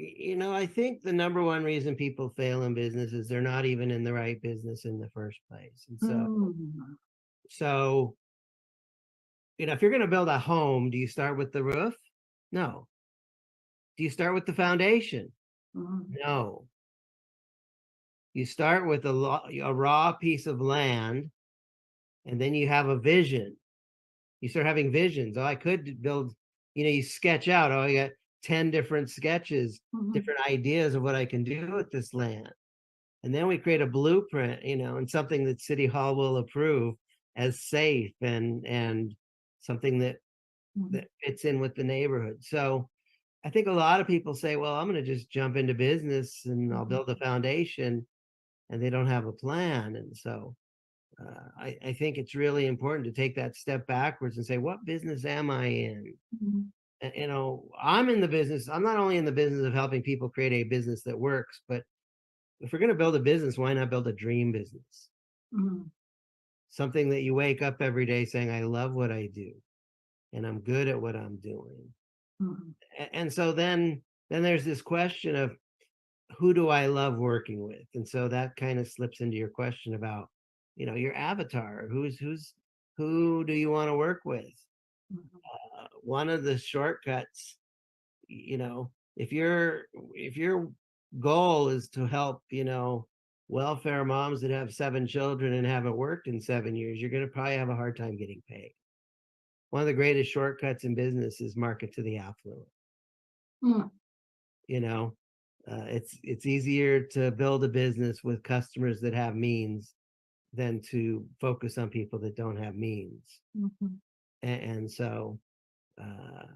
I think the number one reason people fail in business is they're not even in the right business in the first place. And Mm. so, if you're going to build a home, do you start with the roof? No. Do you start with the foundation? Mm. No. You start with a raw piece of land, and then you have a vision. You start having visions. Oh, I could build, you sketch out, oh, I got 10 different sketches, Mhm. different ideas of what I can do with this land. And then we create a blueprint, and something that City Hall will approve as safe and something that Mhm. fits in with the neighborhood. So I think a lot of people say, well, I'm going to just jump into business and I'll Mhm. build a foundation, and they don't have a plan. And so I think it's really important to take that step backwards and say, what business am I in? Mhm. I'm in the business. I'm not only in the business of helping people create a business that works, but if we're going to build a business, why not build a dream business? Mhm. Something that you wake up every day saying, I love what I do and I'm good at what I'm doing. Mhm. And so then there's this question of, who do I love working with? And so that kind of slips into your question about, your avatar. Who do you want to work with? Mhm. One of the shortcuts, if your goal is to help, welfare moms that have 7 children and haven't worked in 7 years, you're going to probably have a hard time getting paid. One of the greatest shortcuts in business is market to the affluent. Mm. you know it's easier to build a business with customers that have means than to focus on people that don't have means. Mhm. And, and so uh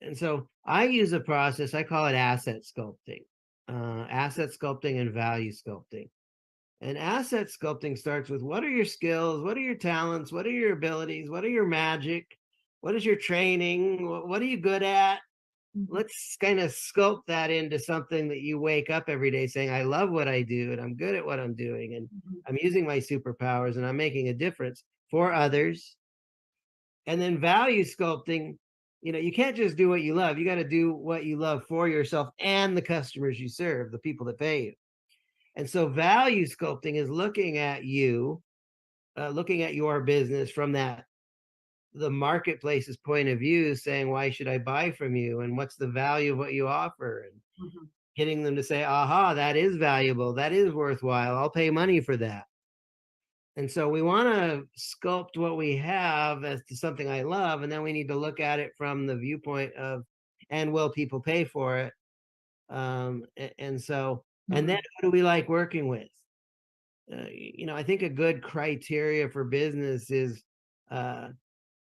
and so I use a process, I call it asset sculpting and value sculpting. And asset sculpting starts with, what are your skills, what are your talents, what are your abilities, what are your magic, what is your training, what are you good at? Mhm. Let's kind of sculpt that into something that you wake up every day saying, I love what I do and I'm good at what I'm doing and Mhm. I'm using my superpowers and I'm making a difference for others. And then value sculpting, you can't just do what you love. You got to do what you love for yourself and the customers you serve, the people that pay you. And so value sculpting is looking at your business from the marketplace's point of view, saying, why should I buy from you? And what's the value of what you offer? And Mhm. getting them to say, aha, that is valuable. That is worthwhile. I'll pay money for that. And so we want to sculpt what we have as to something I love. And then we need to look at it from the viewpoint of, and will people pay for it? And then Mhm. who do we like working with? I think a good criteria for business is uh,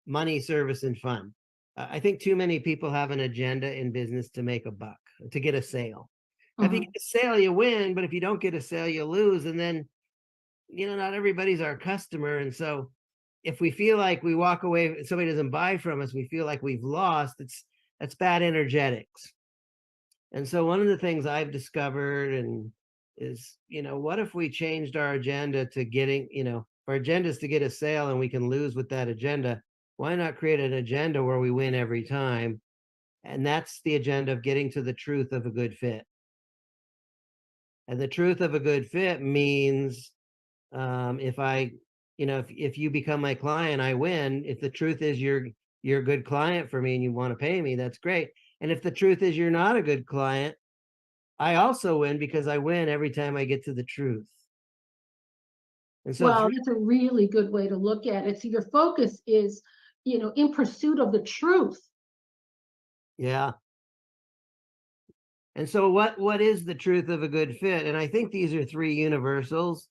money, service, and fun. I think too many people have an agenda in business to make a buck, to get a sale. If you get Mhm. a sale, you win, but if you don't get a sale, you lose. And then, not everybody's our customer. And so if we feel like we walk away, somebody doesn't buy from us, we feel like we've lost, that's bad energetics. And so one of the things I've discovered and is, what if we changed our agenda to getting, our agenda is to get a sale and we can lose with that agenda. Why not create an agenda where we win every time? And that's the agenda of getting to the truth of a good fit. And the truth of a good fit means, if I, if you become my client, I win. If the truth is you're a good client for me and you want to pay me, that's great. And if the truth is you're not a good client, I also win, because I win every time I get to the truth. And so Well, three, that's a really good way to look at it. So your focus is, in pursuit of the truth. yeah. And so what is the truth of a good fit? And I think these are three universals.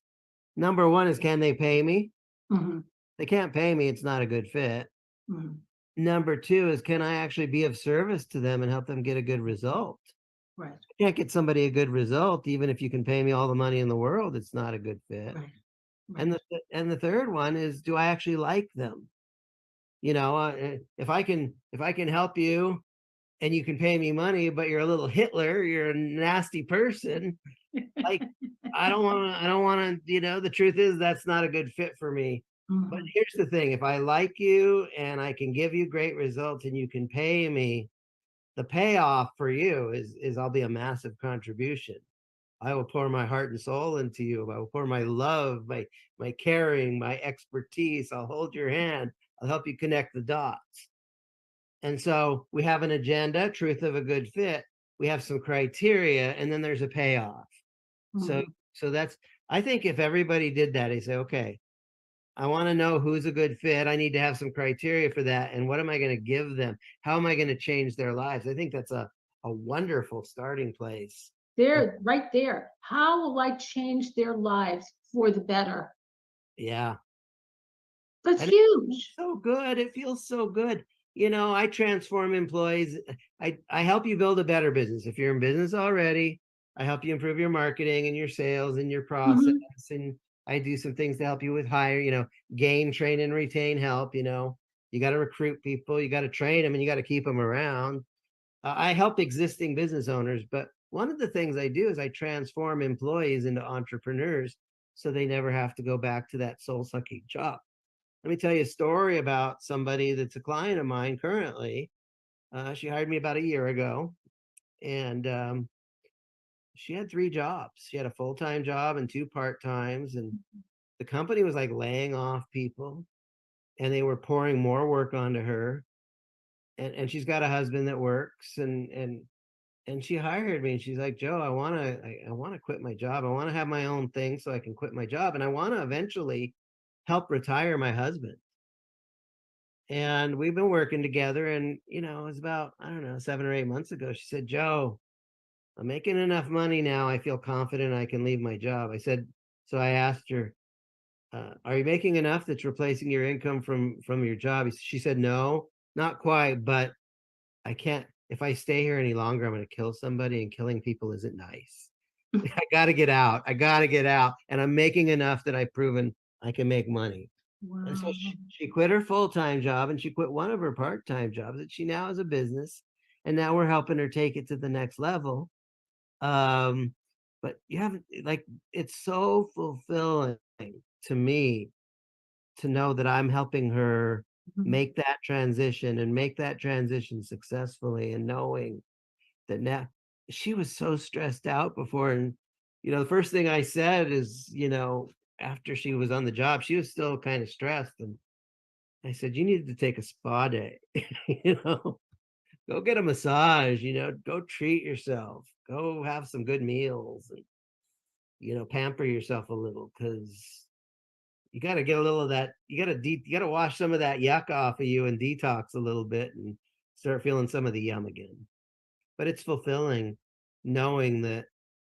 Number one is, can they pay me? Mhm. They can't pay me, it's not a good fit. Mhm. Number two is, can I actually be of service to them and help them get a good result? Right. I can't get somebody a good result, even if you can pay me all the money in the world, it's not a good fit. Right. And Right. the third one is, do I actually like them? If I can help you and you can pay me money, but you're a little Hitler, you're a nasty person, like, I don't want to, the truth is that's not a good fit for me. But Mhm. here's the thing, if I like you and I can give you great results and you can pay me, the payoff for you is I'll be a massive contribution. I will pour my heart and soul into you. I will pour my love, my caring, my expertise. I'll hold your hand. I'll help you connect the dots. And so we have an agenda, truth of a good fit. We have some criteria, and then there's a payoff. So Mhm. so that's, I think if everybody did that, they say, okay, I want to know who's a good fit. I need to have some criteria for that. And what am I going to give them? How am I going to change their lives? I think that's a wonderful starting place. There, right there. How will I change their lives for the better? Yeah. That's And huge. so good. It feels so good. I transform employees. I help you build a better business. If you're in business already, I help you improve your marketing and your sales and your process. Mhm. And I do some things to help you with hire, gain, train, and retain help. You got to recruit people, you got to train them, and you got to keep them around. I help existing business owners, but one of the things I do is I transform employees into entrepreneurs so they never have to go back to that soul sucking job. Let me tell you a story about somebody that's a client of mine currently. She hired me about a year ago, and she had 3 jobs. She had a full time job and 2 part times, and the company was like laying off people, and they were pouring more work onto her. And she's got a husband that works, and she hired me. And she's like, Joe, I want to quit my job. I want to have my own thing so I can quit my job, and I want to eventually help retire my husband. And we've been working together. And, it was about, I don't know, 7 or 8 months ago. She said, Joe, I'm making enough money now. I feel confident I can leave my job. I said, so I asked her, are you making enough that's replacing your income from your job? She said, no, not quite, but I can't, if I stay here any longer, I'm going to kill somebody, and killing people isn't nice. I got to get out. I got to get out. And I'm making enough that I've proven I can make money. And so Wow. she quit her full-time job, and she quit one of her part-time jobs that she now has a business. And now we're helping her take it to the next level. Um, but you haven't, like, it's so fulfilling to me to know that I'm helping her Mhm. make that transition and make that transition successfully, and knowing that now she was so stressed out before. And, the first thing I said is, after she was on the job, she was still kind of stressed. And I said, you need to take a spa day, you know, go get a massage, go treat yourself, go have some good meals, and, pamper yourself a little, because you got to get a little of that. You got to wash some of that yuck off of you and detox a little bit and start feeling some of the yum again. But it's fulfilling knowing that,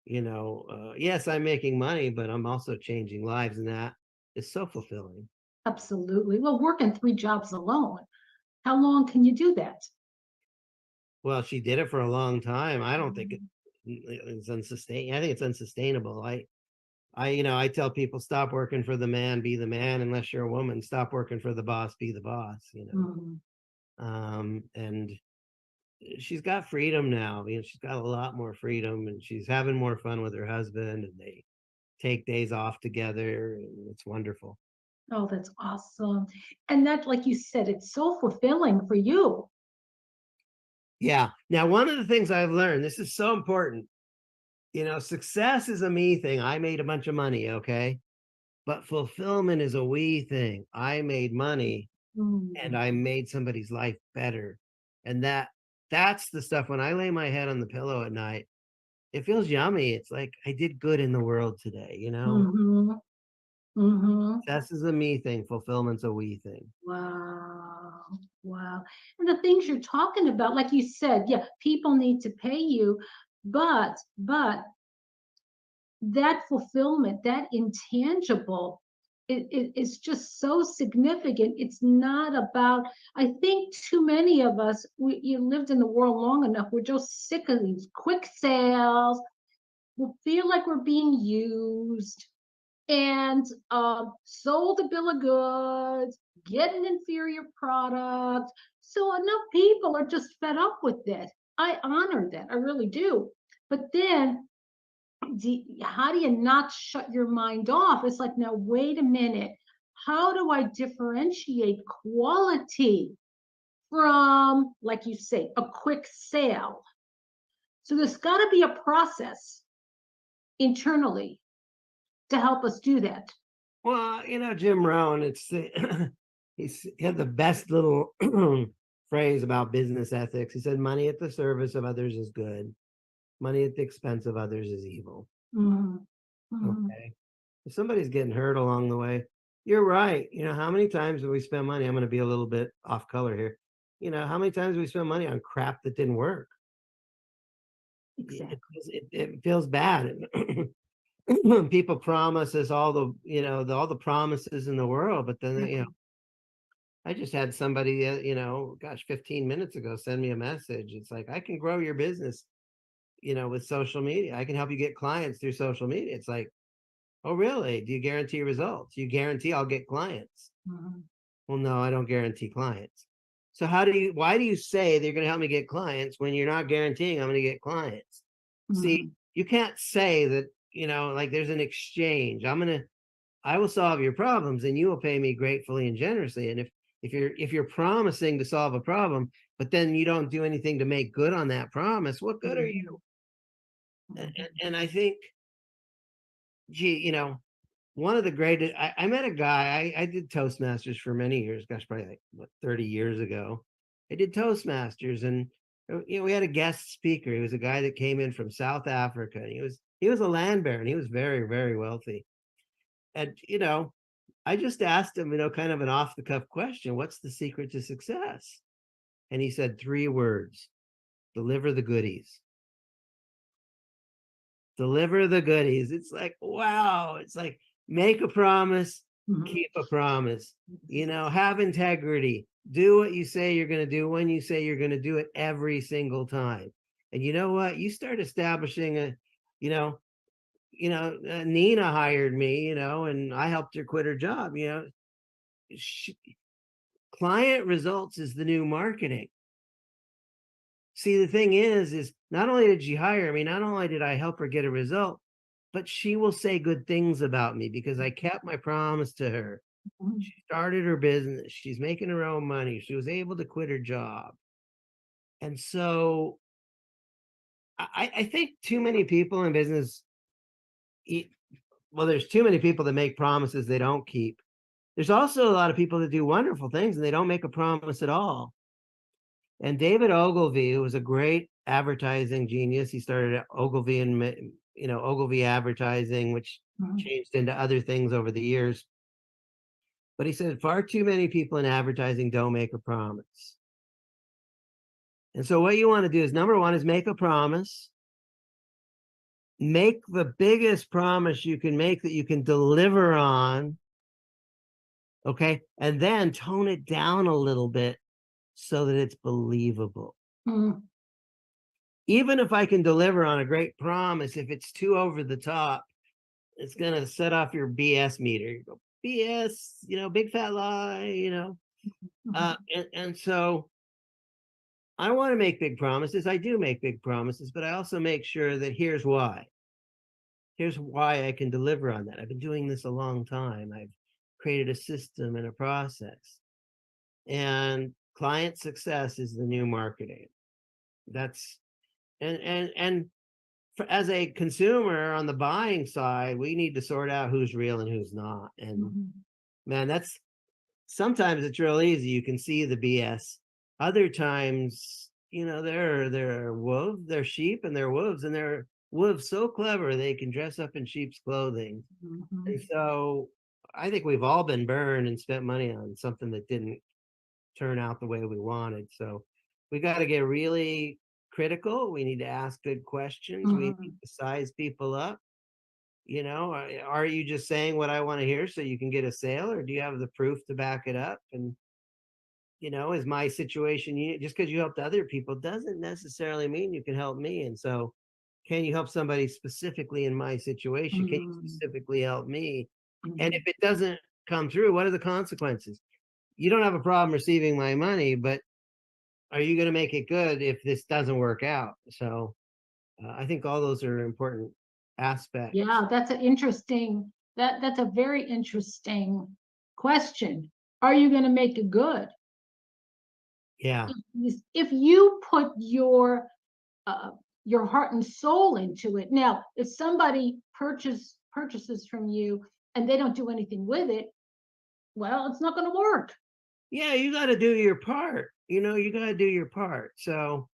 yes, I'm making money, but I'm also changing lives. And that is so fulfilling. Absolutely. Well, working 3 jobs alone, how long can you do that? Well, she did it for a long time. I don't think Mhm. it's unsustainable. I think it's unsustainable. I tell people, stop working for the man, be the man. Unless you're a woman, stop working for the boss, be the boss. Mhm. And she's got freedom now. She's got a lot more freedom, and she's having more fun with her husband, and they take days off together, and it's wonderful. Oh, that's awesome. And that, like you said, it's so fulfilling for you. Yeah. Now, one of the things I've learned, this is so important, success is a me thing. I made a bunch of money, okay? But fulfillment is a we thing. I made money, and Mm. I made somebody's life better. And that's the stuff. When I lay my head on the pillow at night, it feels yummy. It's like I did good in the world today. Mhm. Mhm. Success is a me thing, fulfillment's a we thing. Wow. Wow. And the things you're talking about, like you said, yeah, people need to pay you, but that fulfillment, that intangible, it is just so significant. It's not about, I think too many of us, you lived in the world long enough, we're just sick of these quick sales. We feel like we're being used and sold a bill of goods, get an inferior product. So enough people are just fed up with it. I honor that, I really do. But then how do you not shut your mind off? It's like, now, wait a minute. How do I differentiate quality from, like you say, a quick sale. So there's got to be a process internally to help us do that. Well, Jim Rohn, he had the best little phrase about business ethics. He said, money at the service of others is good. Money at the expense of others is evil. Mm-hmm. Mm-hmm. Okay. If somebody's getting hurt along the way, you're right. How many times do we spend money? I'm going to be a little bit off color here. How many times do we spend money on crap that didn't work? Exactly. It feels bad. People promise us all all the promises in the world, but then I just had somebody, gosh, 15 minutes ago send me a message. It's like, I can grow your business, with social media. I can help you get clients through social media. It's like, oh, really? Do you guarantee results? You guarantee I'll get clients? Mm-hmm. Well, no, I don't guarantee clients. So why do you say they're going to help me get clients when you're not guaranteeing I'm going to get clients? See, Mm-hmm. you can't say that, like there's an exchange. I will solve your problems and you will pay me gratefully and generously. And if you're promising to solve a problem, but then you don't do anything to make good on that promise, what good are you? And I think, gee, one of the greatest, I met a guy, I did Toastmasters for many years, gosh, probably like what, 30 years ago. I did Toastmasters, and we had a guest speaker. He was a guy that came in from South Africa. And he was a land baron. He was very, very wealthy. And I just asked him, kind of an off the cuff question, what's the secret to success? And he said 3 words: deliver the goodies. Deliver the goodies. It's like, wow. It's like, make a promise, keep a promise, have integrity, do what you say you're going to do when you say you're going to do it every single time. And you know what? You start establishing Nina hired me, and I helped her quit her job, she, client results is the new marketing. See, the thing is not only did she hire me, not only did I help her get a result, but she will say good things about me because I kept my promise to her. She started her business. She's making her own money. She was able to quit her job. And so I think too many people in business, well, there's too many people that make promises they don't keep. There's also a lot of people that do wonderful things and they don't make a promise at all. And David Ogilvy, who was a great advertising genius, he started Ogilvy and Ogilvy Advertising, which changed into other things over the years. But he said far too many people in advertising don't make a promise. And so what you want to do is, number one, is make a promise. Make the biggest promise you can make that you can deliver on. Okay. And then tone it down a little bit so that it's believable. Mm-hmm. Even if I can deliver on a great promise, if it's too over the top, it's going to set off your BS meter. You go, BS, big fat lie, and so I want to make big promises. I do make big promises, but I also make sure that here's why. Here's why I can deliver on that. I've been doing this a long time. I've created a system and a process. And client success is the new marketing. That's and as a consumer on the buying side, we need to sort out who's real and who's not. And man, that's sometimes it's real easy. You can see the BS. Other times, they're wolves, they're sheep, and they're wolves, and they're wolves so clever they can dress up in sheep's clothing. And so I think we've all been burned and spent money on something that didn't turn out the way we wanted. So we got to get really critical. We need to ask good questions. We need to size people up. Are you just saying what I want to hear so you can get a sale, or do you have the proof to back it up? And is my situation, just because you helped other people doesn't necessarily mean you can help me. And so can you help somebody specifically in my situation? Can you specifically help me? And if it doesn't come through, what are the consequences? You don't have a problem receiving my money, but are you going to make it good if this doesn't work out? So I think all those are important aspects. Yeah, that's an interesting, that's a very interesting question. Are you going to make it good? Yeah. If you put uh, your heart and soul into it. Now, if somebody purchases from you and they don't do anything with it, well, it's not going to work. Yeah, you got to do your part. You got to do your part. So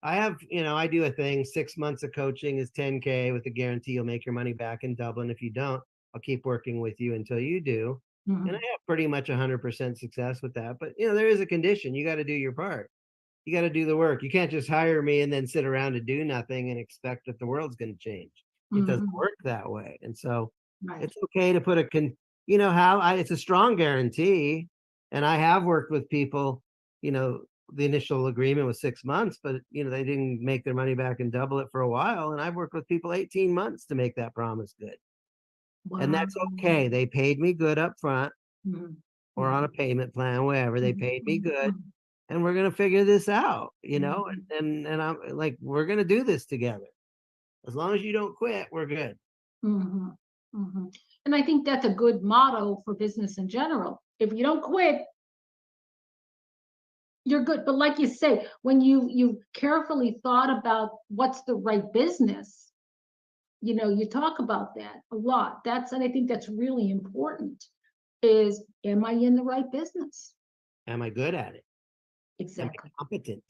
I have, I do a thing. 6 months of coaching is 10K with a guarantee you'll make your money back in Dublin. If you don't, I'll keep working with you until you do. And I Mhm, have pretty much 100% success with that. But, there is a condition. You got to do your part. You got to do the work. You can't just hire me and then sit around and do nothing and expect that the world's going to change. It doesn't mhm, work that way. And so right. it's okay to put how it's a strong guarantee. And I have worked with people, you know, the initial agreement was 6 months, but they didn't make their money back and double it for a while. And I've worked with people 18 months to make that promise good. And Wow. that's okay. They paid me good up front Mhm, or on a mhm, payment plan, wherever they mhm, paid me mhm, good mhm, and we're gonna figure this out, mhm, and I'm like, we're gonna do this together. As long as you don't quit, we're good. mhm, mhm. And I think that's a good motto for business in general. If you don't quit, you're good. But like you say, when you carefully thought about what's the right business, you talk about that a lot. And I think that's really important is, am I in the right business? Am I good at it? Am I Exactly. competent?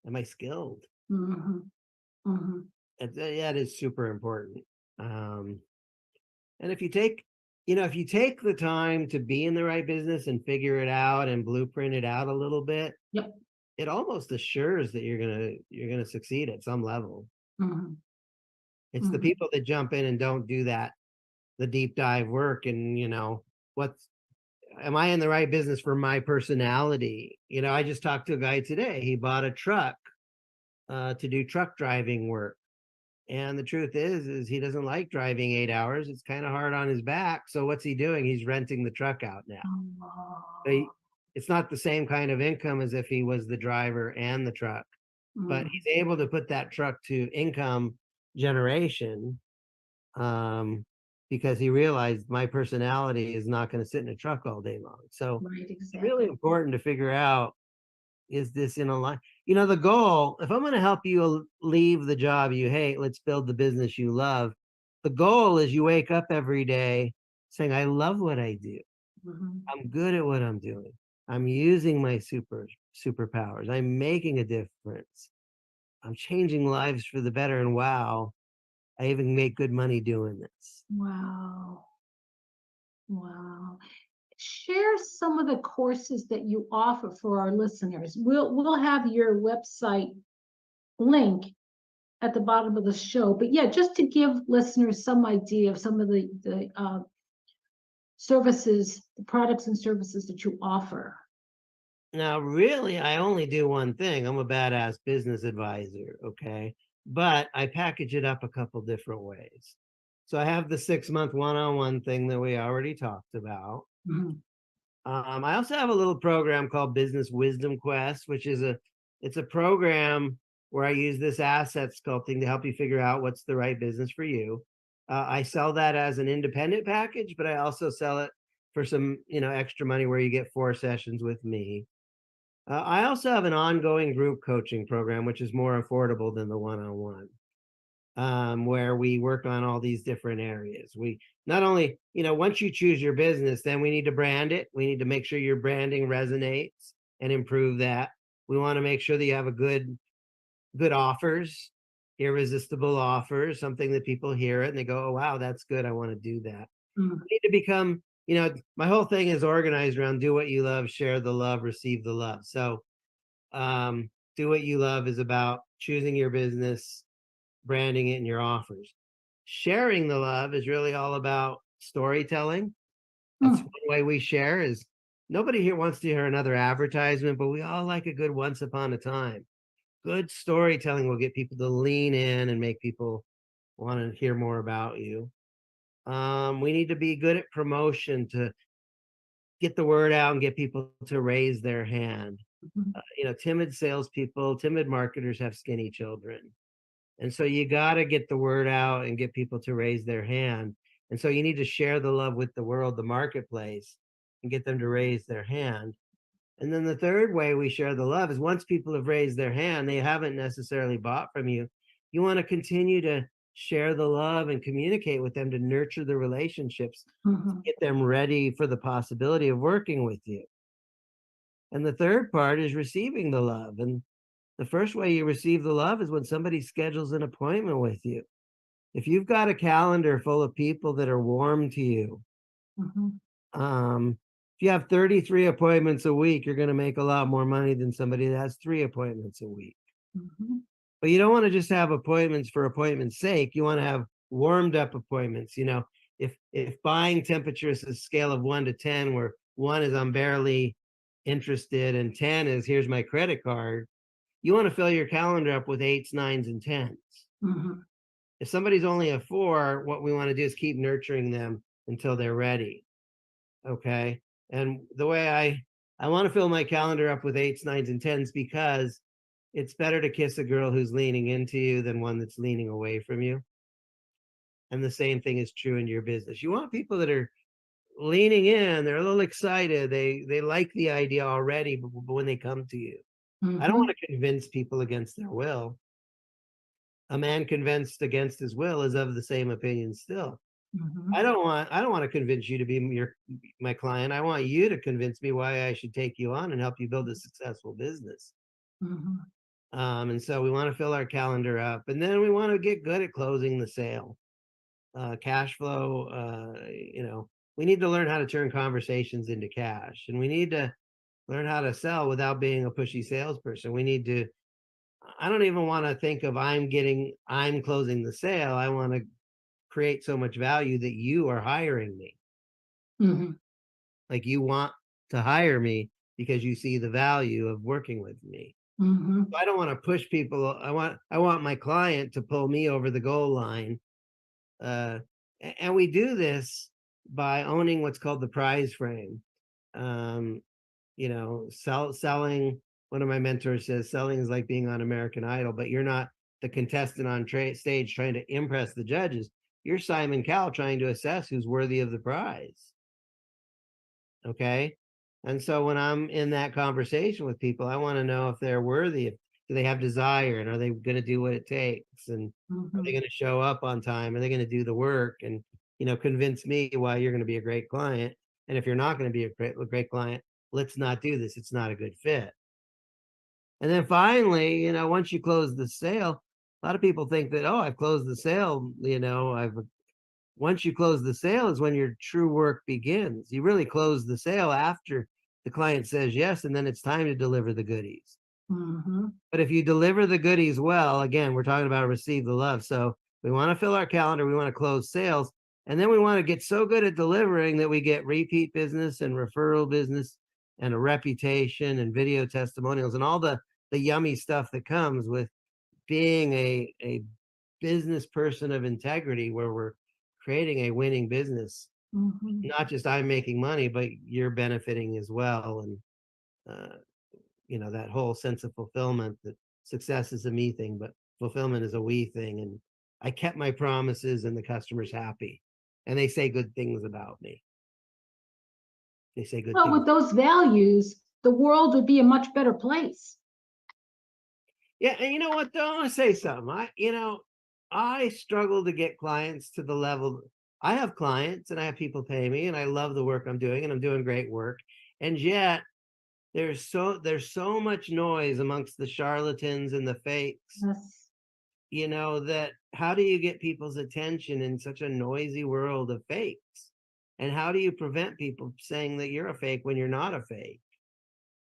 Am I skilled? Hmm. Hmm. That is super important. Um, and if you take the time to be in the right business and figure it out and blueprint it out a little bit, Yep. it almost assures that you're gonna succeed at some level. Hmm. It's the Hmm. people that jump in and don't do that, the deep dive work, and what's am I in the right business for my personality? I just talked to a guy today. He bought a truck to do truck driving work. And the truth is he doesn't like driving 8 hours. It's kind of hard on his back. So what's he doing? He's renting the truck out now. So Oh, it's not the same kind of income as if he was the driver and the truck, but mm, he's able to put that truck to income generation, um, because he realized my personality is not going to sit in a truck all day long. So right, it's really exactly. important to figure out, is this in a line? The goal, if I'm going to help you leave the job you hate, let's build the business you love. The goal is you wake up every day saying, I love what I do. Hmm. I'm good at what I'm doing. I'm using my superpowers. I'm making a difference. I'm changing lives for the better. And wow, I even make good money doing this. Wow. Wow. Share some of the courses that you offer for our listeners. We'll have your website link at the bottom of the show. But yeah, just to give listeners some idea of some of the services, the products and services that you offer. Now, really, I only do one thing. I'm a badass business advisor, okay? But I package it up a couple different ways. So I have the 6 month one-on-one thing that we already talked about. Mhm. I also have a little program called Business Wisdom Quest, which is it's a program where I use this asset sculpting to help you figure out what's the right business for you. I sell that as an independent package, but I also sell it for some, extra money where you get 4 sessions with me. I also have an ongoing group coaching program, which is more affordable than the one-on-one, where we work on all these different areas. We not only, once you choose your business, then we need to brand it. We need to make sure your branding resonates and improve that. We want to make sure that you have a good offers, irresistible offers, something that people hear it and they go, oh, wow, that's good. I want to do that. Mhm. We need to become, my whole thing is organized around do what you love, share the love, receive the love. So do what you love is about choosing your business, branding it, and your offers. Sharing the love is really all about storytelling. That's Mm. one way we share. Is nobody here wants to hear another advertisement, but we all like a good once upon a time. Good storytelling will get people to lean in and make people want to hear more about you. We need to be good at promotion to get the word out and get people to raise their hand. Mhm. Timid salespeople, timid marketers have skinny children. And so you got to get the word out and get people to raise their hand. And so you need to share the love with the world, the marketplace, and get them to raise their hand. And then the third way we share the love is once people have raised their hand, they haven't necessarily bought from you. You want to continue to share the love and communicate with them to nurture the relationships, Mhm. get them ready for the possibility of working with you. And the third part is receiving the love. And the first way you receive the love is when somebody schedules an appointment with you. If you've got a calendar full of people that are warm to you, Mhm. if you have 33 appointments a week, you're going to make a lot more money than somebody that has 3 appointments a week. Mhm. But you don't want to just have appointments for appointment's sake. You want to have warmed up appointments. If buying temperature is a scale of 1 to 10, where 1 is I'm barely interested and 10 is here's my credit card, you want to fill your calendar up with eights, nines, and tens. Mhm. If somebody's only a 4, what we want to do is keep nurturing them until they're ready. Okay. And the way I want to fill my calendar up with eights, nines, and tens because it's better to kiss a girl who's leaning into you than one that's leaning away from you. And the same thing is true in your business. You want people that are leaning in, they're a little excited, they like the idea already, but when they come to you, I don't Mhm. want to convince people against their will. A man convinced against his will is of the same opinion still. I Mhm. don't want I don't want to convince you to be my client. I want you to convince me why I should take you on and help you build a successful business. Mhm. And so we want to fill our calendar up, and then we want to get good at closing the sale. Cash flow. We need to learn how to turn conversations into cash, and we need to learn how to sell without being a pushy salesperson. We need to. I don't even want to think of I'm closing the sale. I want to create so much value that you are hiring me. Mhm. Like you want to hire me because you see the value of working with me. Mhm. I don't want to push people. I want my client to pull me over the goal line. Uh, and we do this by owning what's called the prize frame. Um, selling. One of my mentors says selling is like being on American Idol, but you're not the contestant on stage trying to impress the judges. You're Simon Cowell trying to assess who's worthy of the prize. Okay. And so when I'm in that conversation with people, I want to know if they're worthy. Do they have desire and are they going to do what it takes? And are they Mhm. going to show up on time? Are they going to do the work and, convince me why you're going to be a great client? And if you're not going to be a great client, let's not do this. It's not a good fit. And then finally, once you close the sale, a lot of people think that, oh, I've closed the sale. Once you close the sale is when your true work begins. You really close the sale after the client says yes, and then it's time to deliver the goodies. Mhm. But if you deliver the goodies well, again, we're talking about receive the love. So we want to fill our calendar, we want to close sales, and then we want to get so good at delivering that we get repeat business and referral business and a reputation and video testimonials and all the yummy stuff that comes with being a business person of integrity where we're creating a winning business. Mhm. Not just I'm making money, but you're benefiting as well. And, that whole sense of fulfillment that success is a me thing, but fulfillment is a we thing. And I kept my promises and the customer's happy. And they say good things about me. They say good Well, things. with those values, the world would be a much better place. Yeah. And you know what, though? I want to say something. I struggle to get clients to the level. I have clients and I have people pay me and I love the work I'm doing and I'm doing great work. And yet there's so much noise amongst the charlatans and the fakes, Yes. that how do you get people's attention in such a noisy world of fakes? And how do you prevent people saying that you're a fake when you're not a fake?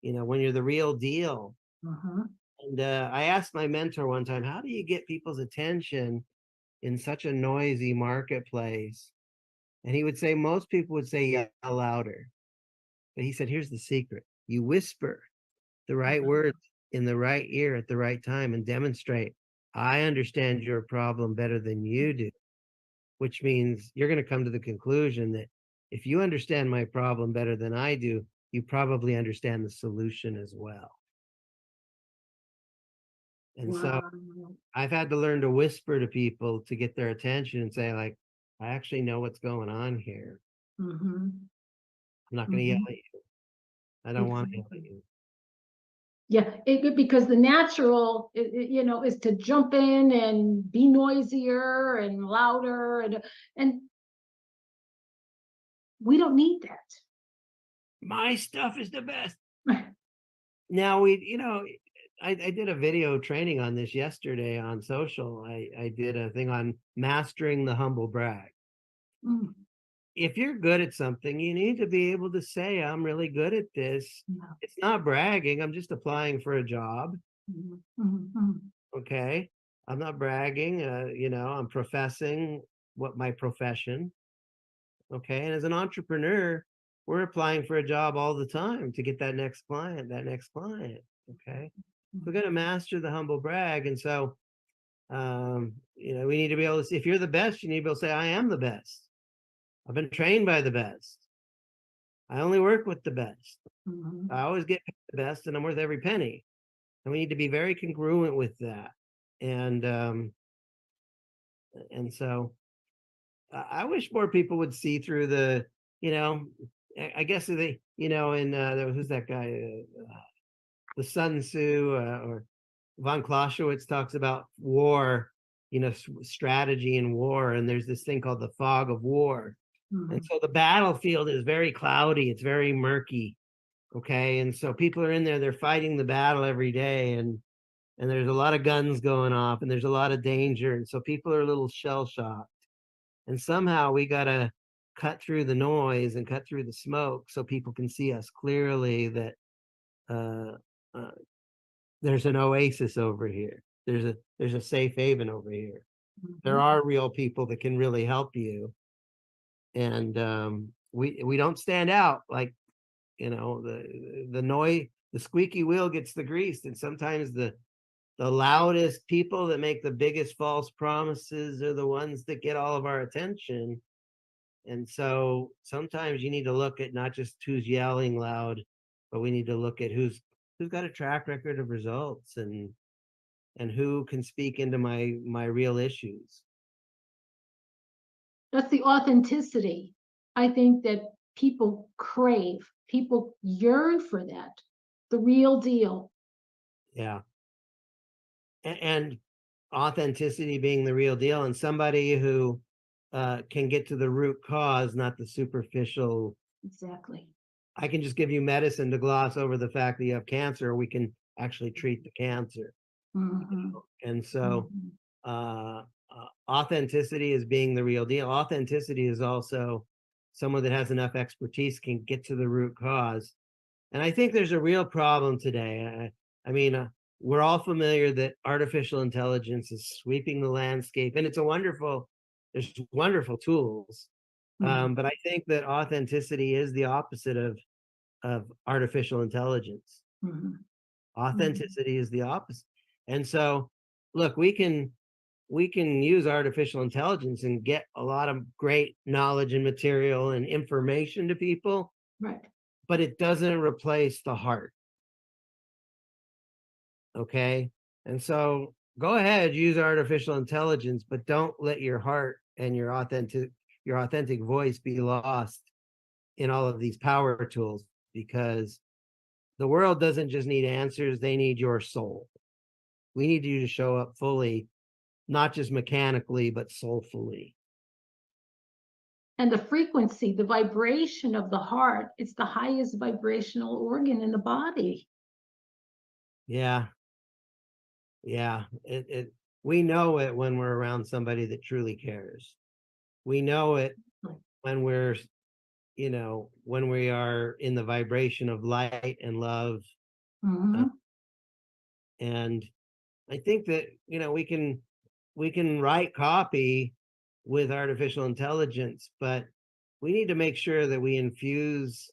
When you're the real deal. Uh-huh. And I asked my mentor one time, how do you get people's attention in such a noisy marketplace? And he would say, most people would say, yell louder. But he said, here's the secret. You whisper the right words in the right ear at the right time and demonstrate, I understand your problem better than you do, which means you're going to come to the conclusion that if you understand my problem better than I do, you probably understand the solution as well. And so Wow. I've had to learn to whisper to people to get their attention and say, like, I actually know what's going on here. Mhm. I'm not going to yell Mhm. at you. I don't want to yell at Exactly. you. Yeah, because the natural, is to jump in and be noisier and louder, and we don't need My stuff is the best. that. Now I did a video training on this yesterday on social. I did a thing on mastering the humble brag. Mm, If you're good at something, you need to be able to say, I'm really good at this. yeah. It's not bragging. I'm just applying for a job. Mhm, mhm, mhm. Okay. I'm not bragging. I'm professing what my profession. Okay. And as an entrepreneur, we're applying for a job all the time to get that next client, that next client. Okay. We're going to master the humble brag. And so, we need to be able to see if you're the best, you need to be able to say, I am the best. I've been trained by the best. I only work with the best. Mhm. I always get the best and I'm worth every penny. And we need to be very congruent with that. And, and so I wish more people would see through you know, I guess they, and who's that guy? The Sun Tzu or von Clausewitz talks about war, strategy in war. And there's this thing called the fog of war. And Mhm. so the battlefield is very cloudy. It's very murky. Okay. And so people are in there, they're fighting the battle every day. And there's a lot of guns going off and there's a lot of danger. And so people are a little shell shocked. And somehow we got to cut through the noise and cut through the smoke so people can see us clearly that uh, uh, there's an oasis over here. There's a safe haven over here. There Mhm. are real people that can really help you. And we don't stand out like, the noise, the squeaky wheel gets the grease. And sometimes the loudest people that make the biggest false promises are the ones that get all of our attention. And so sometimes you need to look at not just who's yelling loud, but we need to look at who's got a track record of results and who can speak into my real issues. That's the authenticity. I think that people crave, people yearn for that, the real deal. Yeah. And authenticity being the real deal and somebody who can get to the root cause, not the superficial. Exactly. I can just give you medicine to gloss over the fact that you have cancer, or we can actually treat the cancer. Mhm, And so mhm. authenticity is being the real deal. Authenticity is also someone that has enough expertise can get to the root cause. And I think there's a real problem today. I mean, we're all familiar that artificial intelligence is sweeping the landscape, and there's wonderful tools. Mhm, But I think that authenticity is the opposite of artificial intelligence. mhm, mhm. Authenticity is the opposite. And so, look, we can use artificial intelligence and get a lot of great knowledge and material and information to people, Right. but it doesn't replace the heart. Okay. And so go ahead, use artificial intelligence, but don't let your heart and your authentic voice be lost in all of these power tools, because the world doesn't just need answers, they need your soul. We need you to show up fully, not just mechanically, but soulfully. And the frequency, the vibration of the heart, it's the highest vibrational organ in the body. Yeah. Yeah. We know it when we're around somebody that truly cares. We know it when when we are in the vibration of light and love. uh, Mhm. and I think that we can write copy with artificial intelligence, but we need to make sure that we infuse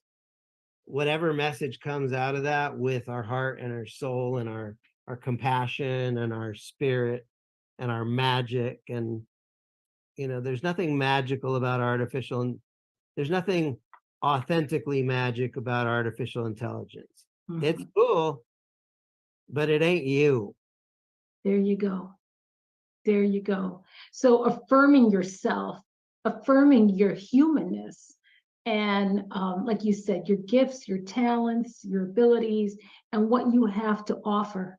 whatever message comes out of that with our heart and our soul and our compassion and our spirit and our magic. And there's nothing magical about there's nothing authentically magic about artificial intelligence. It's Mhm. cool, but it ain't you. There you go. There you go. So affirming yourself, affirming your humanness, and like you said, your gifts, your talents, your abilities, and what you have to offer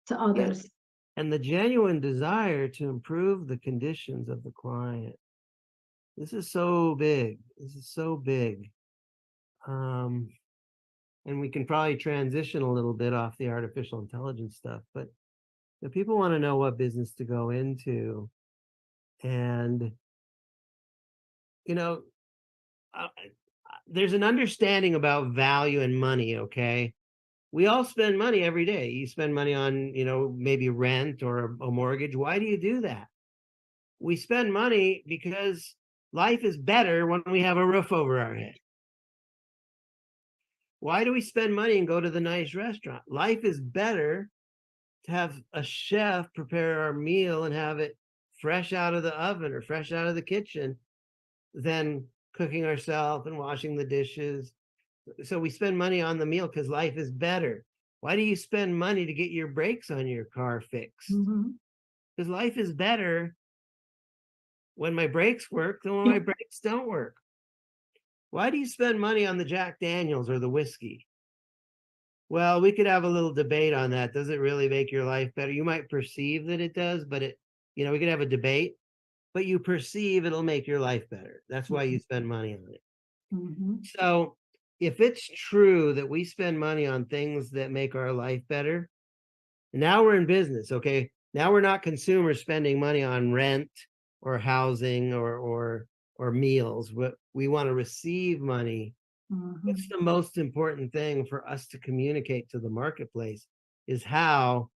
to others. And the genuine desire to improve the conditions of the client. This is so big. This is so big. And we can probably transition a little bit off the artificial intelligence stuff, but the people want to know what business to go into. And, you know, there's an understanding about value and money, okay? We all spend money every day. You spend money on, maybe rent or a mortgage. Why do you do that? We spend money because life is better when we have a roof over our head. Why do we spend money and go to the nice restaurant? Life is better to have a chef prepare our meal and have it fresh out of the oven or fresh out of the kitchen than cooking ourselves and washing the dishes. So we spend money on the meal because life is better. Why do you spend money to get your brakes on your car fixed? Because life is better when my brakes work than when my brakes don't work. Why do you spend money on the Jack Daniels or the whiskey? Well, we could have a little debate on that. Does it really make your life better? You might perceive that it does, but we could have a debate, but you perceive it'll make your life better. That's why you spend money on it. So if it's true that we spend money on things that make our life better, now we're in business, okay? Now we're not consumers spending money on rent or housing or meals, but we want to receive money. What's the most important thing for us to communicate to the marketplace is how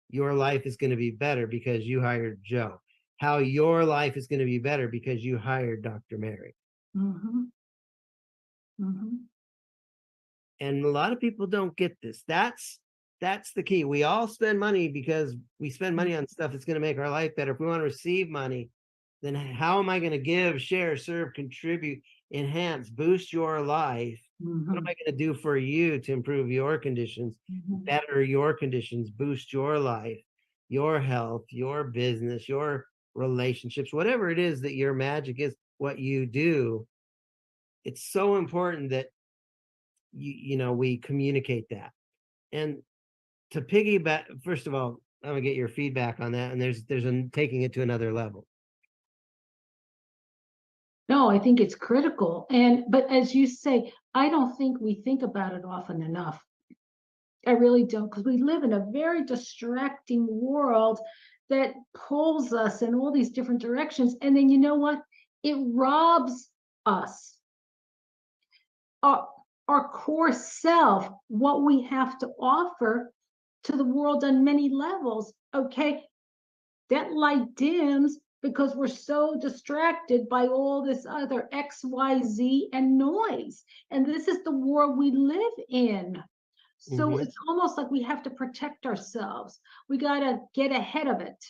your life is going to be better because you hired Joe, how your life is going to be better because you hired Dr. Mary. And a lot of people don't get this. That's the key. We all spend money because we spend money on stuff that's going to make our life better. If we want to receive money, then how am I going to give, share, serve, contribute, enhance, boost your life? What am I going to do for you to improve your conditions, better your conditions, boost your life, your health, your business, your relationships, whatever it is that your magic is, what you do? It's so important that we communicate that. And to piggyback, first of all, I'm gonna get your feedback on that. And there's taking it to another level. No, I think it's critical. But as you say, I don't think we think about it often enough. I really don't, because we live in a very distracting world that pulls us in all these different directions. And then you know what? It robs us. Our core self, what we have to offer to the world on many levels. Okay, that light dims because we're so distracted by all this other XYZ and noise. And this is the world we live in. So it's almost like we have to protect ourselves. We got to get ahead of it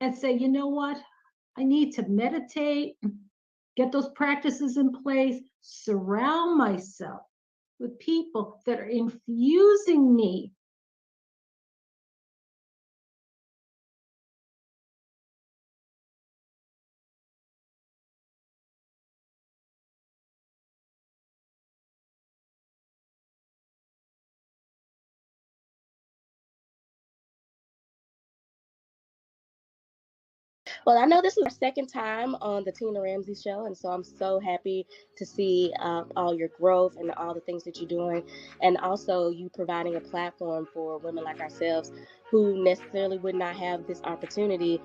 and say, you know what? I need to meditate, get those practices in place, surround myself with people that are infusing me Well, I know this is our second time on the Tina Ramsey Show, and so I'm so happy to see all your growth and all the things that you're doing, and also you providing a platform for women like ourselves who necessarily would not have this opportunity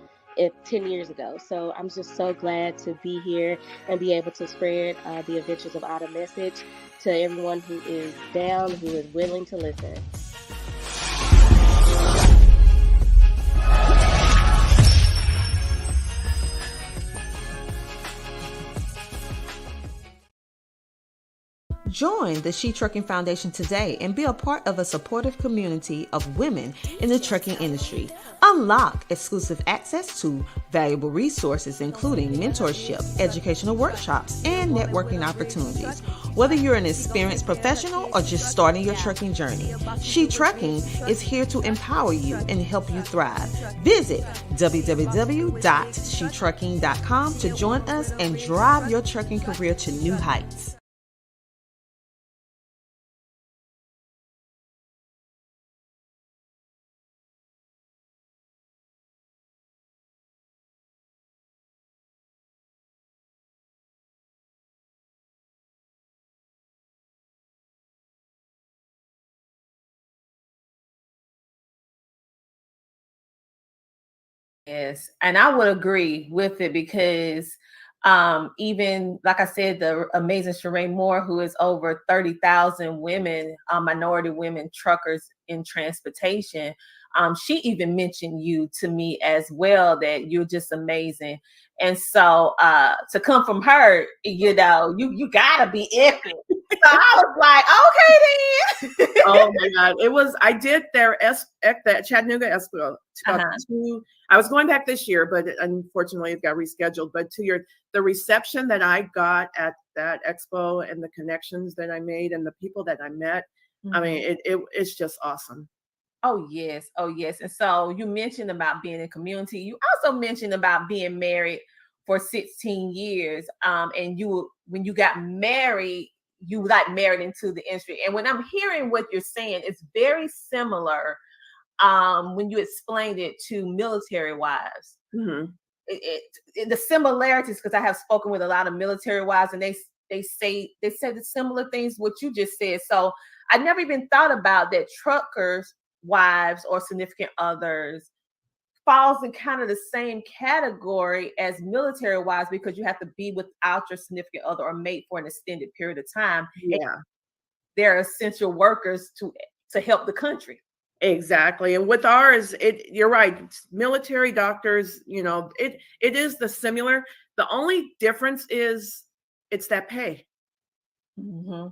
10 years ago. So I'm just so glad to be here and be able to spread the adventures of Autumn message to everyone who is down, who is willing to listen. Join the She Trucking Foundation today and be a part of a supportive community of women in the trucking industry. Unlock exclusive access to valuable resources, including mentorship, educational workshops, and networking opportunities. Whether you're an experienced professional or just starting your trucking journey, She Trucking is here to empower you and help you thrive. Visit www.shetrucking.com to join us and drive your trucking career to new heights. Yes, and I would agree with it because even like I said, the amazing Sheree Moore, who is over 30,000 women, minority women truckers in transportation, she even mentioned you to me as well, that you're just amazing. And so to come from her, you know, you gotta be epic. So I was like, okay then. Oh my God. I did that Chattanooga Expo. I was going back this year, but unfortunately it got rescheduled. But the reception that I got at that expo and the connections that I made and the people that I met, I mean, it's just awesome. Oh yes. Oh yes. And so you mentioned about being in community. You also mentioned about being married for 16 years. And when you got married, you like married into the industry. And when I'm hearing what you're saying, it's very similar when you explained it to military wives. Mm-hmm. The similarities, because I have spoken with a lot of military wives, and they say the similar things what you just said. So I never even thought about that truckers wives or significant others falls in kind of the same category as military wives, because you have to be without your significant other or mate for an extended period of time. Yeah, they're essential workers to help the country. Exactly. And with ours, you're right. Military doctors, you know, it is the similar. The only difference is it's that pay. Mm-hmm.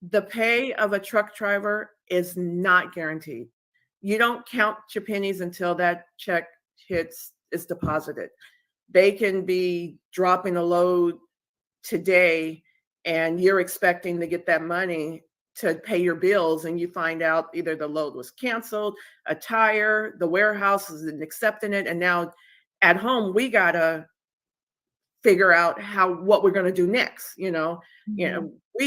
The pay of a truck driver is not guaranteed. You don't count your pennies until that check is deposited. They can be dropping a load today and you're expecting to get that money to pay your bills, and you find out either the load was canceled, a tire, the warehouse isn't accepting it, and now at home we gotta figure out what we're going to do next. We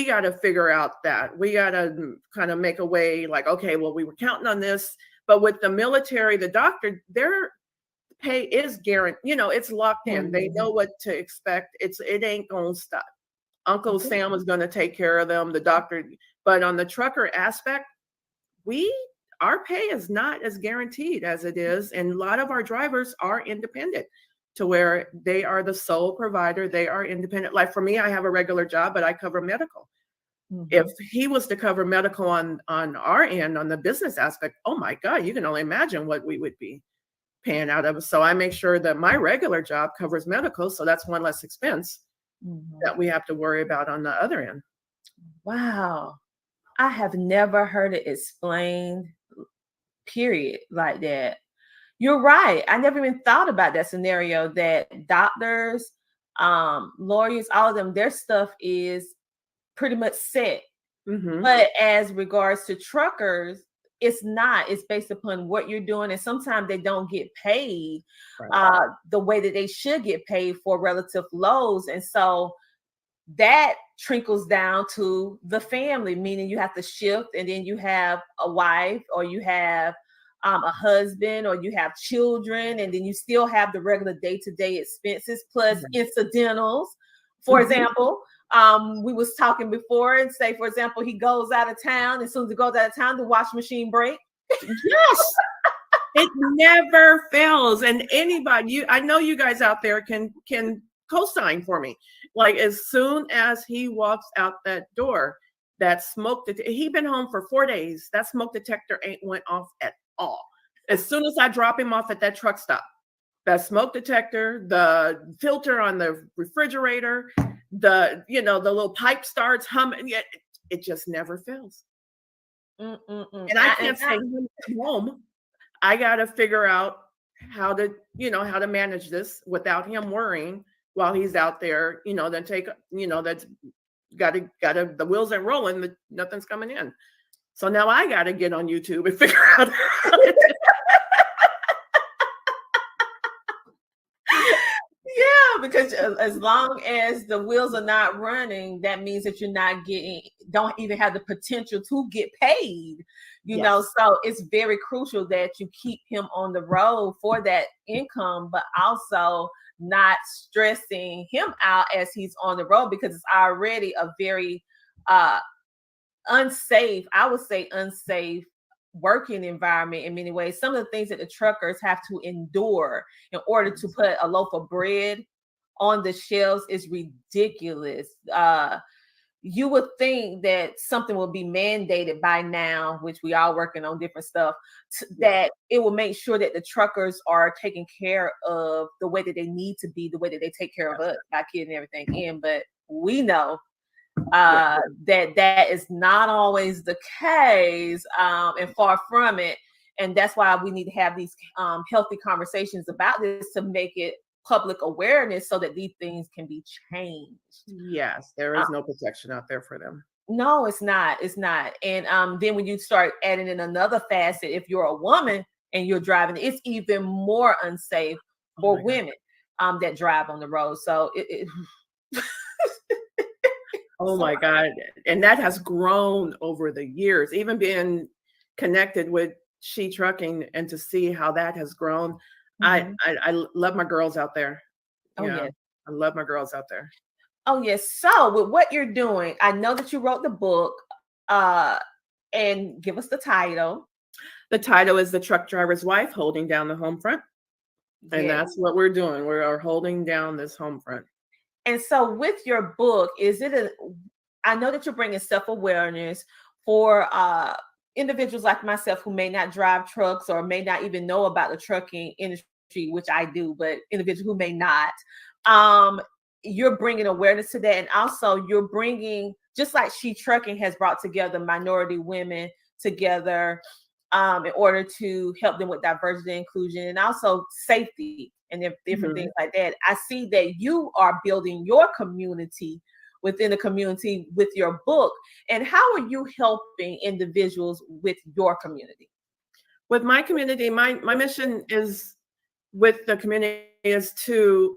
got to figure out that we got to kind of make a way, like, okay, well, we were counting on this, but with the military, the doctor, their pay is guaranteed, it's locked in. They know what to expect. It ain't gonna stop. Uncle Sam is going to take care of them, the doctor. But on the trucker aspect, our pay is not as guaranteed as it is. And a lot of our drivers are independent, to where they are the sole provider. They are independent. Like for me, I have a regular job, but I cover medical. Mm-hmm. If he was to cover medical on our end, on the business aspect, oh my God, you can only imagine what we would be paying out of. So I make sure that my regular job covers medical. So that's one less expense that we have to worry about on the other end. Wow. I have never heard it explained, period, like that. You're right. I never even thought about that scenario, that doctors, lawyers, all of them, their stuff is pretty much set. Mm-hmm. But as regards to truckers, it's not. It's based upon what you're doing. And sometimes they don't get paid the way that they should get paid for relative lows. And so that trickles down to the family, meaning you have to shift, and then you have a wife, or you have a husband, or you have children, and then you still have the regular day-to-day expenses plus incidentals. For example, we was talking before, and say, for example, he goes out of town. As soon as he goes out of town, the washing machine break. Yes. It never fails. And anybody, I know you guys out there can co-sign for me. Like, as soon as he walks out that door, that smoke he'd been home for 4 days. That smoke detector ain't went off at all. As soon as I drop him off at that truck stop, that smoke detector, the filter on the refrigerator, the little pipe starts humming. it just never fails. Mm-mm-mm. And I can't say when I come home, I got to figure out how to, how to manage this without him worrying while he's out there, then take, that's got to, the wheels ain't rolling, nothing's coming in. So now I got to get on YouTube and figure out how to. Yeah, because as long as the wheels are not running, that means that you're not don't even have the potential to get paid, Yes. so it's very crucial that you keep him on the road for that income, but also not stressing him out as he's on the road, because it's already a very unsafe, I would say unsafe working environment in many ways. Some of the things that the truckers have to endure in order to put a loaf of bread on the shelves is ridiculous. You would think that something will be mandated by now, which we are working on different stuff, that it will make sure that the truckers are taken care of the way that they need to be, the way that they take care of us by getting everything in. But we know that is not always the case, and far from it. And that's why we need to have these healthy conversations about this to make it public awareness so that these things can be changed. Yes, there is no protection out there for them. No, it's not. It's not. And then when you start adding in another facet, if you're a woman and you're driving, it's even more unsafe for women that drive on the road. So it Oh my God. And that has grown over the years, even being connected with She Trucking, and to see how that has grown. I love my girls out there. Oh, yeah. I love my girls out there. Oh, yes. So with what you're doing, I know that you wrote the book, and give us the title. The title is The Truck Driver's Wife, Holding Down the Home Front. And that's what we're doing. We are holding down this home front. And so with your book, I know that you're bringing self-awareness for individuals like myself who may not drive trucks or may not even know about the trucking industry, which I do, but individuals who may not. You're bringing awareness to that. And also you're bringing, just like She Trucking has brought together minority women together in order to help them with diversity and inclusion, and also safety and different things like that. I see that you are building your community within the community with your book. And how are you helping individuals with your community? With my community, my mission is with the community is to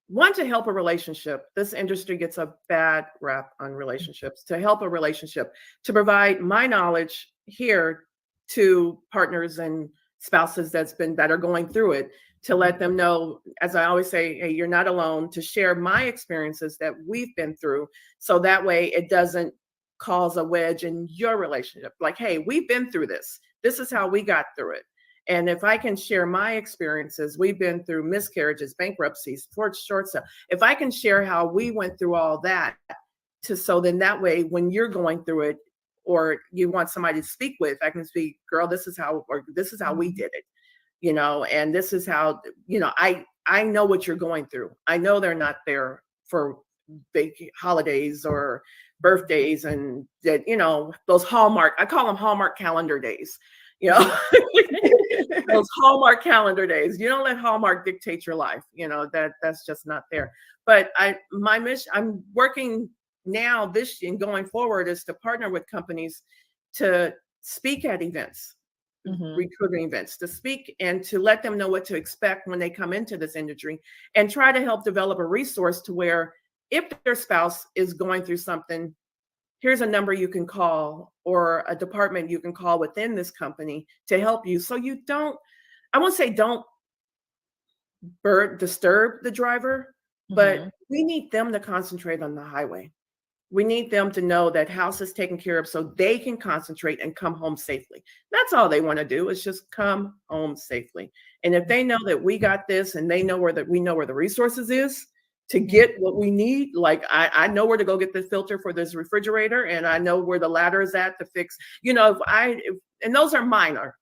want to help a relationship. This industry gets a bad rap on relationships. To help a relationship, to provide my knowledge here to partners and spouses that are going through it, to let them know, as I always say, hey, you're not alone, to share my experiences that we've been through. So that way it doesn't cause a wedge in your relationship. Like, hey, we've been through this. This is how we got through it. And if I can share my experiences, we've been through miscarriages, bankruptcies, short sale. If I can share how we went through all that, so then that way, when you're going through it, or you want somebody to speak with, I can speak, girl, this is how we did it, and this is how, I know what you're going through. I know they're not there for big holidays or birthdays, and that, those Hallmark, I call them Hallmark calendar days, those Hallmark calendar days. You don't let Hallmark dictate your life, that's just not there. But my mission, I'm working now this and going forward, is to partner with companies to speak at events, recruiting events, to speak and to let them know what to expect when they come into this industry, and try to help develop a resource to where if their spouse is going through something, here's a number you can call, or a department you can call within this company to help you. So you don't, I won't say don't disturb the driver, but we need them to concentrate on the highway. We need them to know that house is taken care of so they can concentrate and come home safely. That's all they want to do, is just come home safely. And if they know that we got this, and they know we know where the resources is to get what we need, like I know where to go get the filter for this refrigerator, and I know where the ladder is at to fix, and those are minor,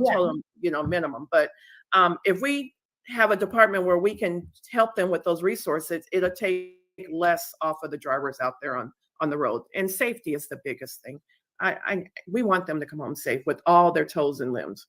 tell them, minimum. But if we have a department where we can help them with those resources, it'll take less off of the drivers out there on on the road, and safety is the biggest thing. We want them to come home safe with all their toes and limbs.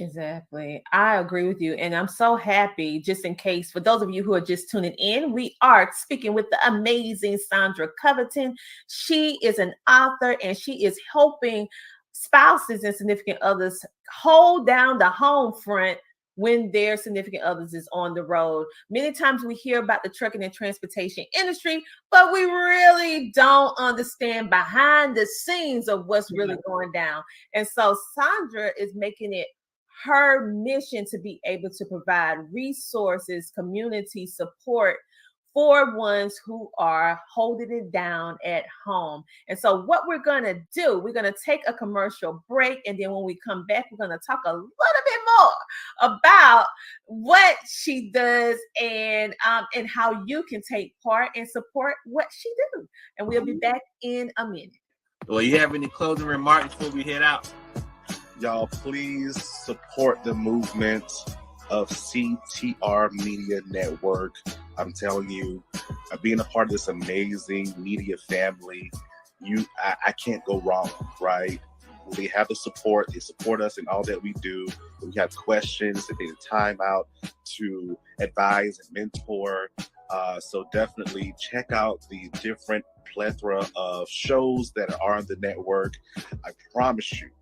Exactly. I agree with you. And I'm so happy, just in case, for those of you who are just tuning in, we are speaking with the amazing Sandra Covington. She is an author and she is helping spouses and significant others hold down the home front when their significant others is on the road. Many times we hear about the trucking and transportation industry, but we really don't understand behind the scenes of what's really going down. And so Sandra is making it her mission to be able to provide resources, community support for ones who are holding it down at home. And so what we're going to do, we're going to take a commercial break. And then when we come back, we're going to talk a little bit more about what she does and how you can take part and support what she does. And we'll be back in a minute. Well, you have any closing remarks before we head out? Y'all, please support the movement of CTR Media Network. I'm telling you, being a part of this amazing media family, I can't go wrong, right? They have the support. They support us in all that we do. When we have questions, they take the time out to advise and mentor. So definitely check out the different plethora of shows that are on the network. I promise you,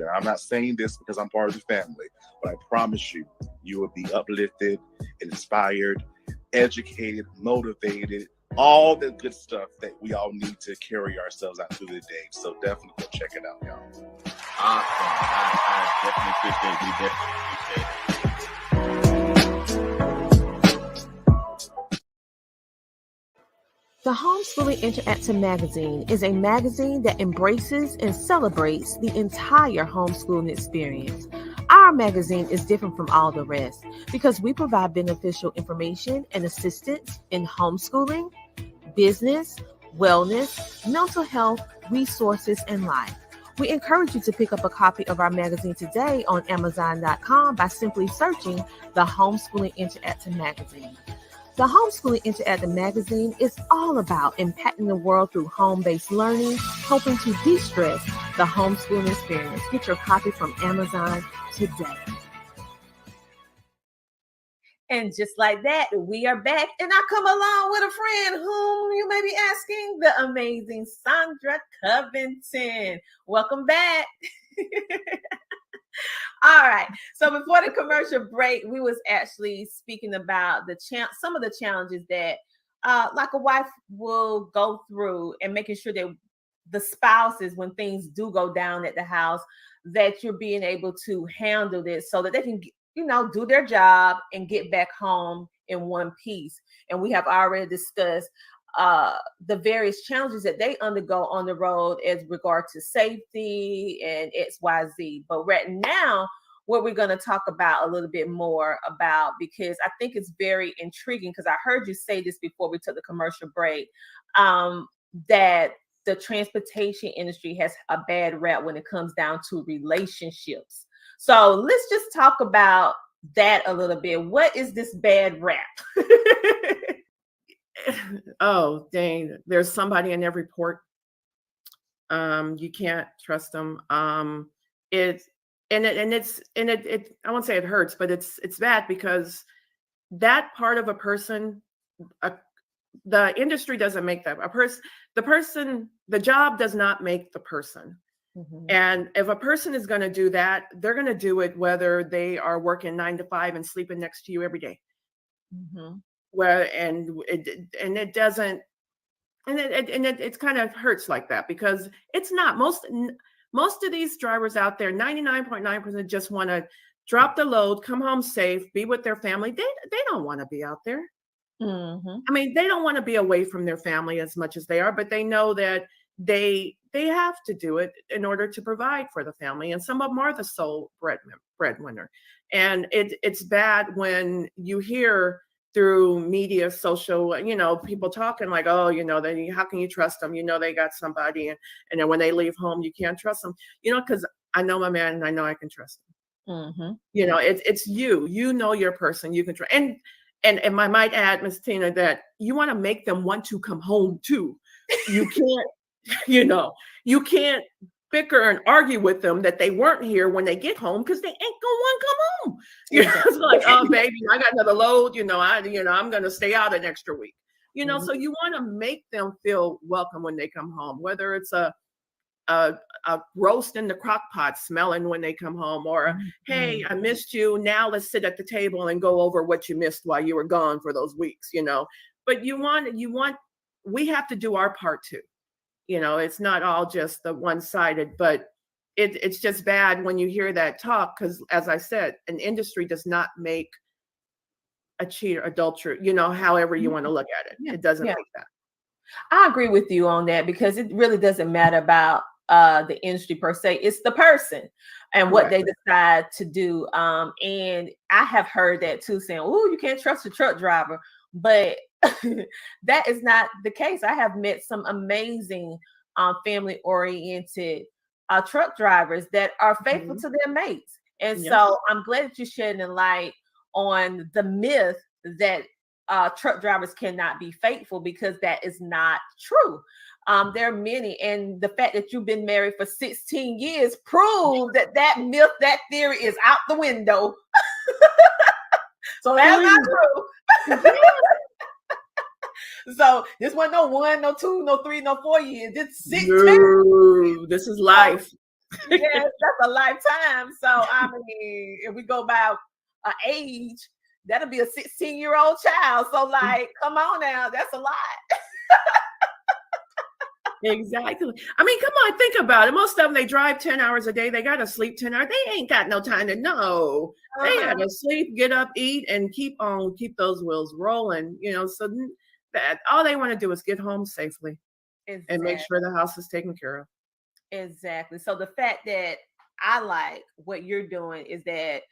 and I'm not saying this because I'm part of the family, but I promise you, you will be uplifted, inspired, educated, motivated, all the good stuff that we all need to carry ourselves out through the day. So definitely go check it out, y'all. Awesome. I definitely appreciate it. The Homeschooling Interactive Magazine is a magazine that embraces and celebrates the entire homeschooling experience. Our magazine is different from all the rest because we provide beneficial information and assistance in homeschooling, business, wellness, mental health, resources, and life. We encourage you to pick up a copy of our magazine today on Amazon.com by simply searching the Homeschooling Interactive Magazine. The Homeschooling Interactive Magazine is all about impacting the world through home-based learning, helping to de-stress the homeschooling experience. Get your copy from Amazon today. And just like that, we are back. And I come along with a friend whom you may be asking, the amazing Sandra Covington. Welcome back. All right. So before the commercial break, we was actually speaking about some of the challenges that like a wife will go through, and making sure that the spouses, when things do go down at the house, that you're being able to handle this so that they can, do their job and get back home in one piece. And we have already discussed the various challenges that they undergo on the road as regard to safety and XYZ. But right now, what we're going to talk about a little bit more about, because I think it's very intriguing, because I heard you say this before we took the commercial break, that the transportation industry has a bad rap when it comes down to relationships. So let's just talk about that a little bit. What is this bad rap? Oh, dang. There's somebody in every port. You can't trust them. I won't say it hurts, but it's bad because that part of a person, the industry doesn't make that. The job does not make the person. Mm-hmm. And if a person is going to do that, they're going to do it whether they are working 9 to 5 and sleeping next to you every day. Mm-hmm. It kind of hurts like that, because it's not most of these drivers out there, 99.9% just want to drop the load, come home safe, be with their family. They don't want to be out there. Mm-hmm. I mean, they don't want to be away from their family as much as they are, but they know that they have to do it in order to provide for the family. And some of them are the sole breadwinner. And it's bad when you hear through media, social, people talking like, oh, how can you trust them? They got somebody. And then when they leave home, you can't trust them, because I know my man and I know I can trust him. Mm-hmm. It's you your person, you can trust. And I might add, Ms. Tina, that you want to make them want to come home too. You can't, you can't bicker and argue with them that they weren't here when they get home because they ain't gonna want to come home. It's like, oh baby, I got another load. I'm gonna stay out an extra week. So you want to make them feel welcome when they come home, whether it's a roast in the crock pot smelling when they come home, or hey, I missed you. Now let's sit at the table and go over what you missed while you were gone for those weeks. But we have to do our part too. It's not all just the one-sided, but it's just bad when you hear that talk, because as I said, an industry does not make a cheater, adulterer, however you want to look at it. It doesn't make that. I agree with you on that, because it really doesn't matter about the industry per se. It's the person and what they decide to do. And I have heard that too, saying, "Oh, you can't trust a truck driver," but that is not the case. I have met some amazing family-oriented truck drivers that are faithful to their mates. And so I'm glad that you're shedding light on the myth that truck drivers cannot be faithful, because that is not true. There are many, and the fact that you've been married for 16 years proves that myth, that theory is out the window. So that's not true. So this wasn't no 1, no 2, no 3, no 4 years. This 16. No, this is life. Yes, that's a lifetime. So I mean, if we go by age, that'll be a 16-year-old child. So like, come on now, that's a lot. Exactly. I mean, come on, think about it. Most of them, they drive 10 hours a day. They got to sleep 10 hours. They ain't got no time to know. They got to sleep, get up, eat, and keep those wheels rolling. So that all they want to do is get home safely and make sure the house is taken care of. Exactly. So the fact that I like what you're doing is that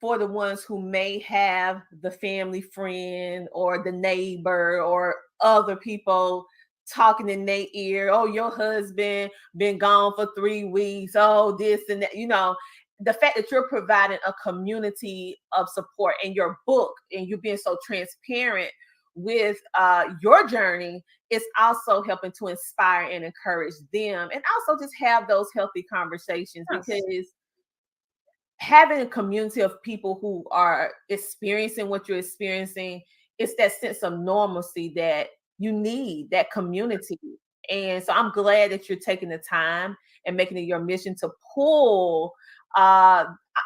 for the ones who may have the family friend or the neighbor or other people talking in their ear, "Oh, your husband been gone for 3 weeks. Oh, this and that." The fact that you're providing a community of support in your book, and you're being so transparent with your journey, is also helping to inspire and encourage them, and also just have those healthy conversations. Because having a community of people who are experiencing what you're experiencing, it's that sense of normalcy that you need, that community. And so I'm glad that you're taking the time and making it your mission to pull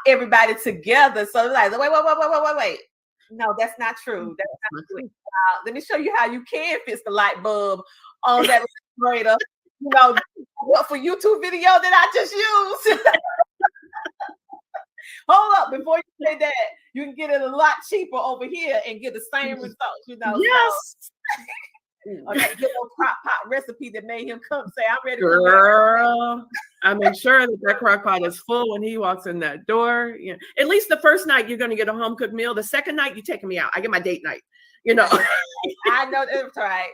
everybody together. So like, wait. No, that's not true. That's not true. Let me show you how you can fix the light bulb on that refrigerator. What for YouTube video that I just used. Hold up, before you say that, you can get it a lot cheaper over here and get the same results. Yes. Okay, get no crock pot recipe that made him come say, "I'm ready." Girl, I make sure that crock pot is full when he walks in that door. At least the first night you're going to get a home cooked meal. The second night, you're taking me out. I get my date night. I know that's right.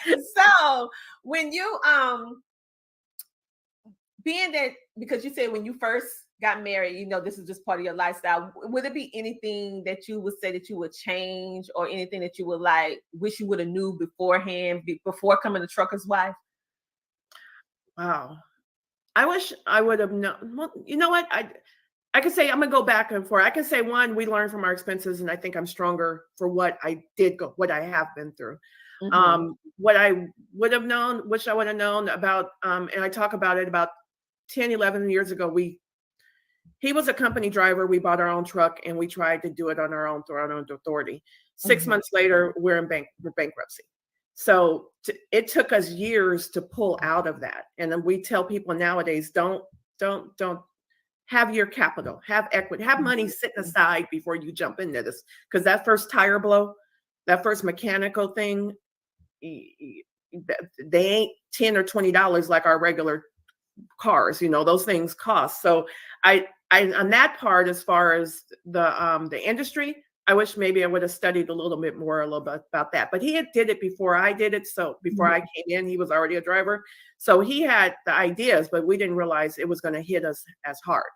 So when you being that, because you said when you first got married, this is just part of your lifestyle, would it be anything that you would say that you would change, or anything that you would like wish you would have knew beforehand, before coming to trucker's wife? Wow, I wish I would have known. Well, you know what, I could say, I'm gonna go back and forth. I can say, one, we learned from our expenses, and I think I'm stronger for what I have been through. What I would have known, wish I would have known about, and I talk about it, about 10, 11 years ago, he was a company driver. We bought our own truck, and we tried to do it on our own through our own authority. 6 months later, we're in bankruptcy. So it took us years to pull out of that. And then we tell people nowadays, don't have your capital, have equity, have money sitting aside before you jump into this. Because that first tire blow, that first mechanical thing, they ain't $10 or $20 like our regular cars. Those things cost. So I on that part, as far as the industry, I wish maybe I would have studied a little bit about that. But he did it before I did it. So before I came in, he was already a driver. So he had the ideas, but we didn't realize it was going to hit us as hard.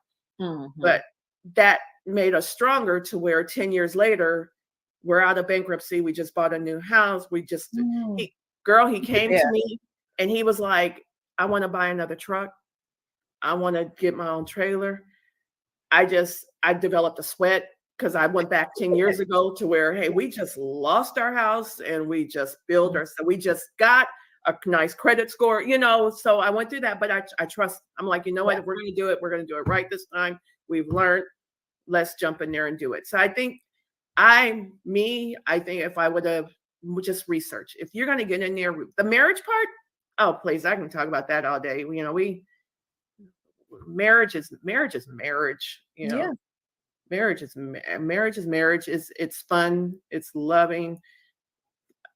But that made us stronger to where 10 years later, we're out of bankruptcy. We just bought a new house. Girl, he came Yeah. to me and he was like, I want to buy another truck. I want to get my own trailer. I developed a sweat because I went back 10 years ago to where, hey, we just lost our house and we just we just got a nice credit score, you know. So I went through that, but I trust. I'm like, you know what? If we're going to do it, we're going to do it right this time. We've learned. Let's jump in there and do it. So I think I think if I would have just research, if you're going to get in there, the marriage part, oh, please, I can talk about that all day. You know, marriage is marriage, you know. Yeah. Marriage is marriage. It's fun. It's loving.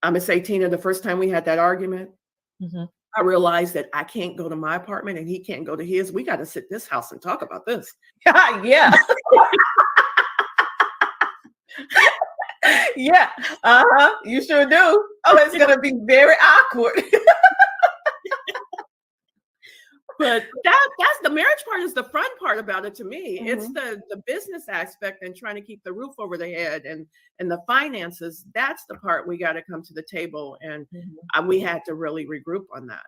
I'm gonna say, Tina, the first time we had that argument, I realized that I can't go to my apartment and he can't go to his. We got to sit in this house and talk about this. Yeah. Yeah. You sure do. Oh, it's gonna be very awkward. But that's the marriage part is the fun part about it to me. It's the business aspect and trying to keep the roof over the head and the finances. That's the part we got to come to the table, and we had to really regroup on that.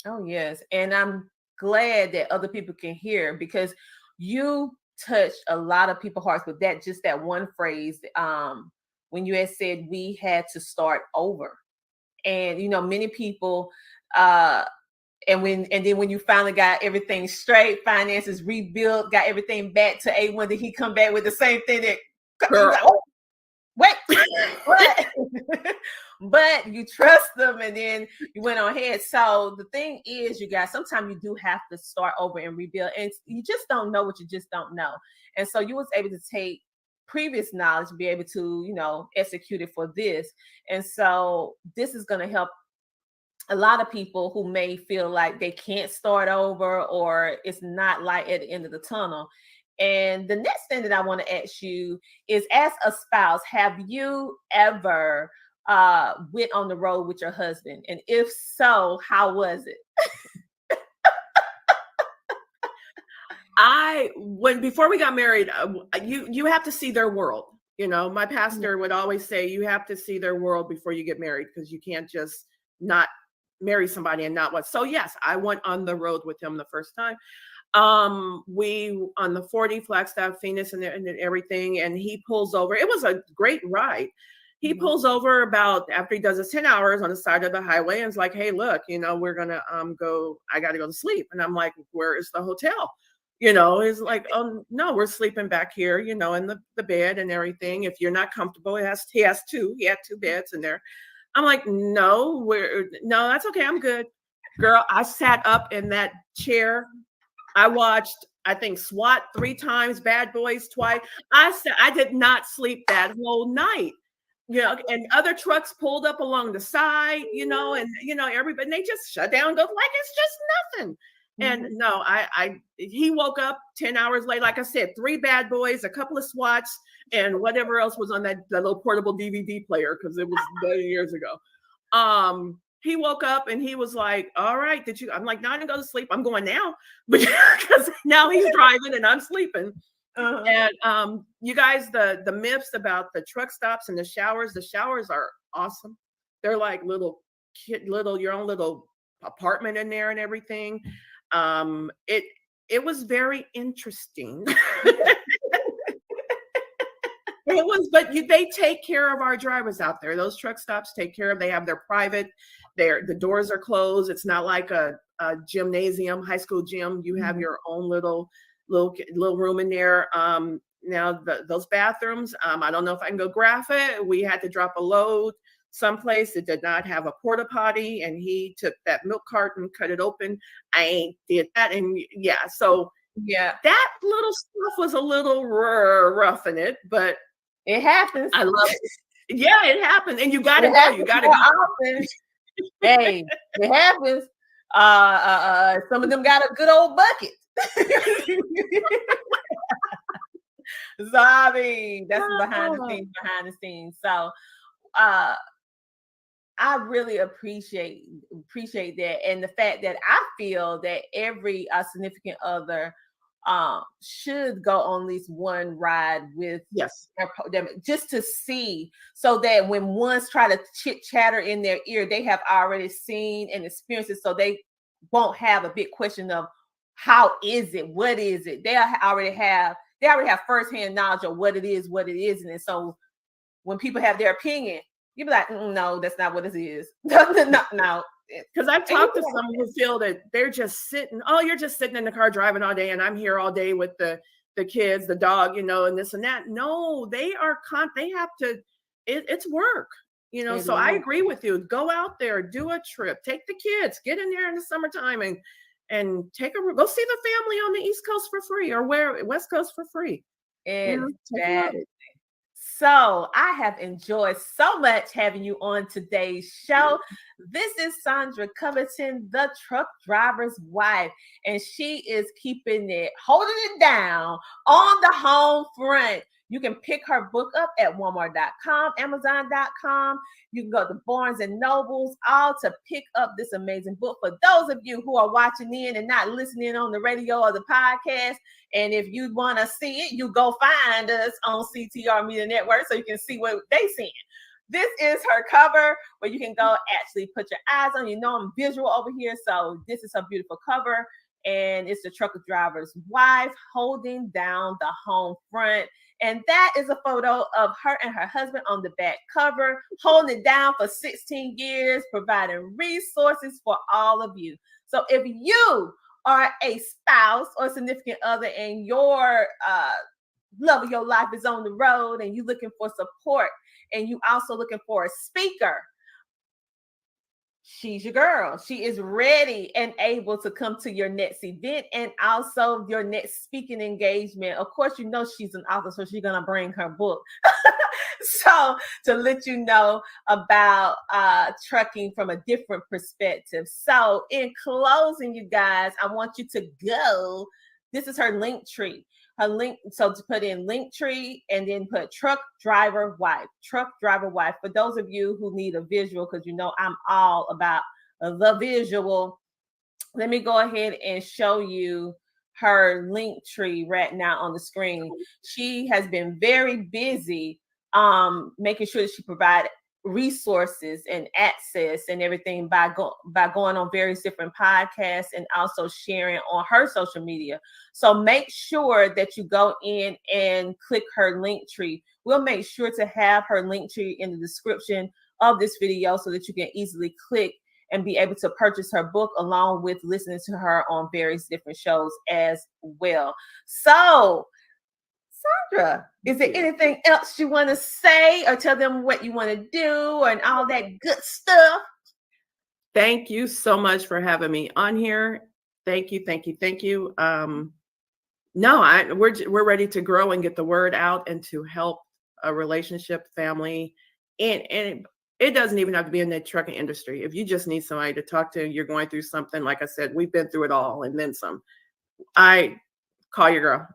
Oh yes, and I'm glad that other people can hear, because you touched a lot of people's hearts with that one phrase. When you had said we had to start over, and you know, many people. And then when you finally got everything straight, finances rebuilt, got everything back to A1, did he come back with the same thing that like, oh, wait, what? But you trust them, and then you went on ahead. So the thing is, you guys, sometimes you do have to start over and rebuild, and you just don't know what you just don't know. And so you was able to take previous knowledge, be able to, you know, execute it for this. And so this is going to help a lot of people who may feel like they can't start over, or it's not light at the end of the tunnel. And the next thing that I want to ask you is, as a spouse, have you ever went on the road with your husband? And if so, how was it? Before we got married, you have to see their world. You know, my pastor would always say you have to see their world before you get married, because you can't just not marry somebody and not what. So yes, I went on the road with him the first time. We on the 40 Flagstaff, Phoenix, and everything, and he pulls over. It was a great ride. He pulls over about after he does his 10 hours on the side of the highway, and is like, hey, look, you know, we're gonna go. I got to go to sleep. And I'm like, where is the hotel? You know, he's like, oh no, we're sleeping back here, you know, in the bed and everything. If you're not comfortable, he had two beds in there. I'm like, no, that's okay. I'm good. Girl, I sat up in that chair. I watched, I think, SWAT 3 times, Bad Boys twice. I did not sleep that whole night. You know, and other trucks pulled up along the side, you know, and you know, everybody, they just shut down, go like it's just nothing. And no, he woke up 10 hours later, like I said, 3 Bad Boys, a couple of SWATs, and whatever else was on that little portable DVD player, because it was years ago. He woke up and he was like, all right, I'm like, no, I didn't go to sleep. I'm going now, because now he's driving and I'm sleeping. And you guys, the myths about the truck stops and the showers are awesome. They're like your own little apartment in there and everything. It was very interesting. It was, but they take care of our drivers out there. Those truck stops take care of. They have their private. The doors are closed. It's not like a gymnasium, high school gym. You have your own little room in there. Now those bathrooms. I don't know if I can go graph it. We had to drop a load someplace that did not have a porta potty, and he took that milk carton, cut it open. I ain't did that, and yeah, so yeah, that little stuff was a little rough in it, but it happens. I love it. Yeah, it happened, and you got to go. You got to go. Hey, it happens. Some of them got a good old bucket. So I mean, that's behind the scenes. So I really appreciate that, and the fact that I feel that every significant other should go on at least one ride with Yes. them, just to see, so that when ones try to chit chatter in their ear, they have already seen and experienced it, so they won't have a big question of how is it, what is it. They already have firsthand knowledge of what it is, and so when people have their opinion, you be like, no, that's not what this is. No. Because I've talked to some who feel that they're just sitting, oh, you're just sitting in the car driving all day, and I'm here all day with the kids, the dog, and this and that. No, they have to, it's work, so I agree with you. Go out there, do a trip, take the kids, get in there in the summertime and go see the family on the East Coast for free, or West Coast for free. Exactly. So I have enjoyed so much having you on today's show. This is Sandra Covington, the truck driver's wife, and she is holding it down on the home front. You can pick her book up at Walmart.com, Amazon.com. You can go to Barnes and Nobles, all to pick up this amazing book. For those of you who are watching in and not listening on the radio or the podcast, and if you want to see it, you go find us on CTR Media Network so you can see what they seeing. This is her cover where you can go actually put your eyes on. I'm visual over here, so this is her beautiful cover, and it's the truck driver's wife holding down the home front. And that is a photo of her and her husband on the back cover, holding it down for 16 years, providing resources for all of you. So if you are a spouse or significant other and your love of your life is on the road and you're looking for support and you also looking for a speaker, she's your girl. She is ready and able to come to your next event and also your next speaking engagement. Of course, she's an author, so she's going to bring her book. So to let you know about trucking from a different perspective. So in closing, you guys, I want you to go. This is her link tree. Her link, so to put in Linktree and then put truck driver wife. For those of you who need a visual, because I'm all about the visual. Let me go ahead and show you her Linktree right now on the screen. She has been very busy making sure that she provided resources and access and everything by going on various different podcasts and also sharing on her social media. So make sure that you go in and click her Linktree. We'll make sure to have her Linktree in the description of this video so that you can easily click and be able to purchase her book along with listening to her on various different shows as well. So Sandra, is there anything else you want to say or tell them what you want to do and all that good stuff? Thank you so much for having me on here. Thank you. We're ready to grow and get the word out and to help a relationship, family, and it doesn't even have to be in the trucking industry. If you just need somebody to talk to, you're going through something, like I said, we've been through it all and then some. I call your girl.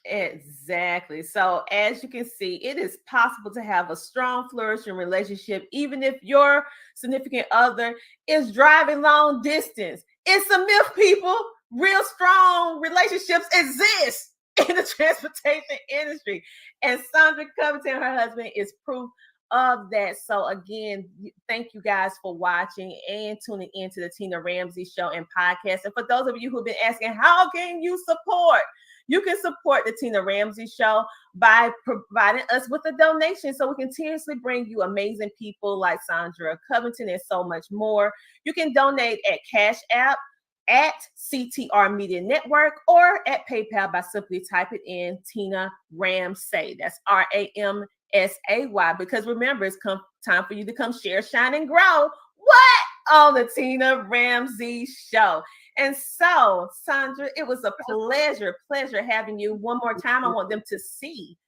Exactly. So as you can see, it is possible to have a strong, flourishing relationship, even if your significant other is driving long distance. It's a myth, people. Real strong relationships exist in the transportation industry. And Sandra Covington, her husband, is proof of that. So again, thank you guys for watching and tuning into the Tina Ramsey Show and podcast. And for those of you who've been asking, how can you support? You can support the Tina Ramsey Show by providing us with a donation so we can continuously bring you amazing people like Sandra Covington and so much more. You can donate at Cash App, at CTR Media Network, or at PayPal by simply typing in Tina Ramsay. That's RAMSAY. Because remember, it's time for you to come share, shine, and grow. What? On the Tina Ramsey Show. And so, Sandra, it was a pleasure having you. One more time, I want them to see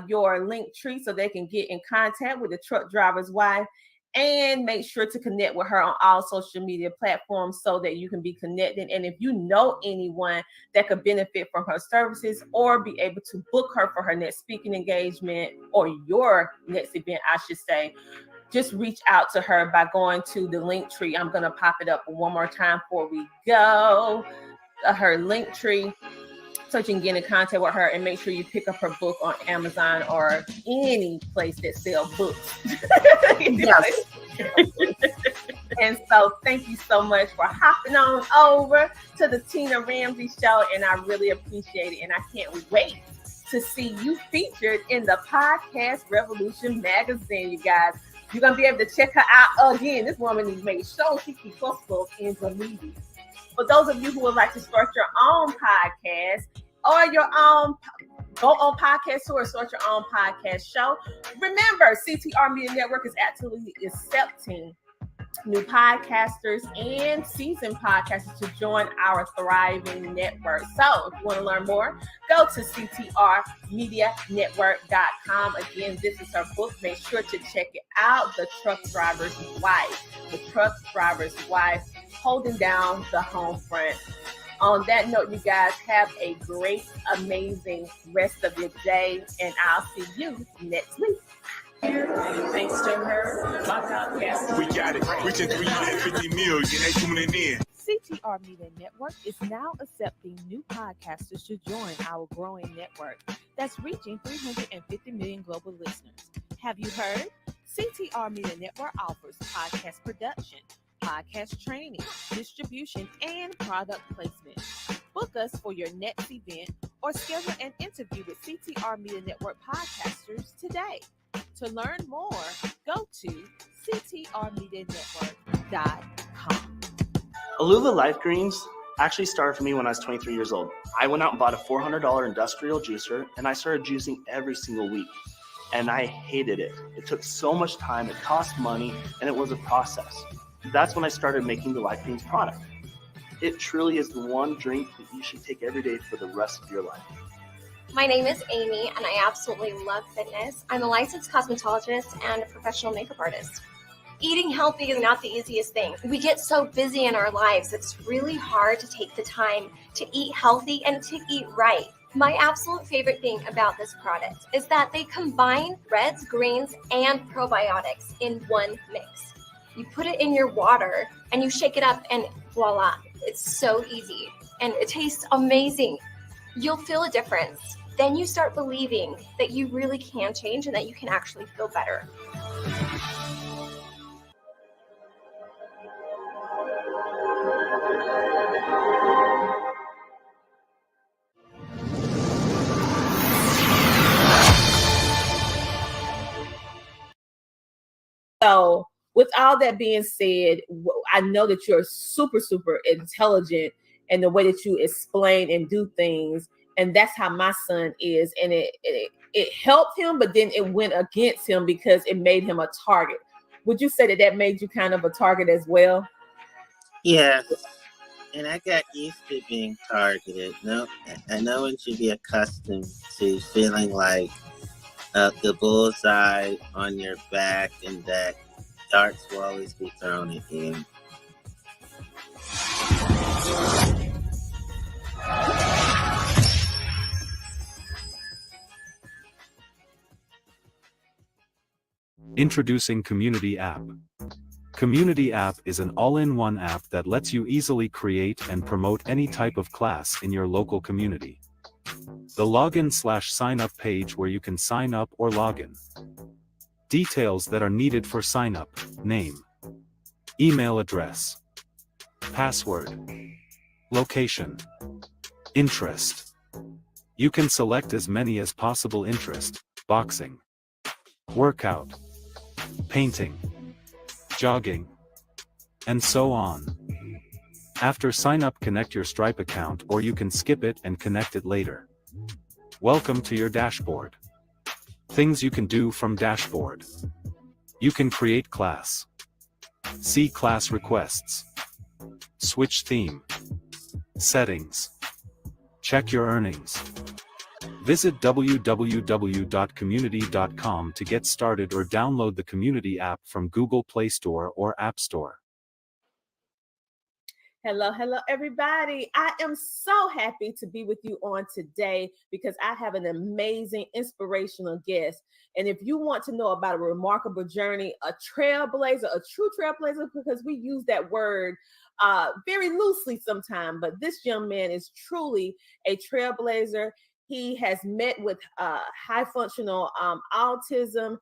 your Linktree so they can get in contact with the truck driver's wife, and make sure to connect with her on all social media platforms so that you can be connected. And if you know anyone that could benefit from her services or be able to book her for her next speaking engagement or your next event, I should say, just reach out to her by going to the Linktree. I'm going to pop it up one more time before we go. Her Linktree. so you can get in contact with her and make sure you pick up her book on Amazon or any place that sells books. Yes. And so thank you so much for hopping on over to the Tina Ramsey Show, and I really appreciate it, and I can't wait to see you featured in the Podcast Revolution magazine, you guys. You're going to be able to check her out again. This woman has made sure she keeps us in the media. For those of you who would like to start your own podcast or your own, go on Podcast Tour, start your own podcast show. Remember, CTR Media Network is actually accepting new podcasters and seasoned podcasters to join our thriving network. So if you want to learn more, go to CTRMediaNetwork.com. Again, this is her book. Make sure to check it out. The Truck Driver's Wife. The Truck Driver's Wife, holding down the home front. On that note, you guys have a great, amazing rest of your day, and I'll see you next week. Thanks to her, my podcast. We got it. Reaching 350 million. They tuning in. CTR Media Network is now accepting new podcasters to join our growing network that's reaching 350 million global listeners. Have you heard? CTR Media Network offers podcast production, podcast training, distribution, and product placement. Book us for your next event or schedule an interview with CTR Media Network podcasters today. To learn more, go to CTRMediaNetwork.com. Alula Life Greens actually started for me when I was 23 years old. I went out and bought a $400 industrial juicer, and I started juicing every single week. And I hated it. It took so much time, it cost money, and it was a process. That's when I started making the Life Greens product. It truly is the one drink that you should take every day for the rest of your life. My name is Amy, and I absolutely love fitness. I'm a licensed cosmetologist and a professional makeup artist. Eating healthy is not the easiest thing. We get so busy in our lives, it's really hard to take the time to eat healthy and to eat right. My absolute favorite thing about this product is that they combine reds, greens, and probiotics in one mix. You put it in your water and you shake it up and voila, it's so easy and it tastes amazing. You'll feel a difference. Then you start believing that you really can change and that you can actually feel better. So with all that being said, I know that you're super, super intelligent in the way that you explain and do things. And that's how my son is. And it helped him, but then it went against him because it made him a target. Would you say that that made you kind of a target as well? Yes. And I got used to being targeted. No, I know one should be accustomed to feeling like the bullseye on your back and that darts will always be thrown at you. Introducing Community App. Community App is an all-in-one app that lets you easily create and promote any type of class in your local community. The login/sign-up page where you can sign up or login. Details that are needed for sign-up: name, email address, password, location, interest. You can select as many as possible: interest, boxing, workout, painting, jogging, and so on. After sign up, connect your Stripe account, or you can skip it and connect it later. Welcome to your dashboard. Things you can do from dashboard. You can create class, see class requests, switch theme, settings, check your earnings. Visit www.community.com to get started or download the Community app from Google Play Store or App Store. Hello, everybody. I am so happy to be with you on today because I have an amazing, inspirational guest. And if you want to know about a remarkable journey, a trailblazer, a true trailblazer, because we use that word very loosely sometimes, but this young man is truly a trailblazer. He has met with high functional autism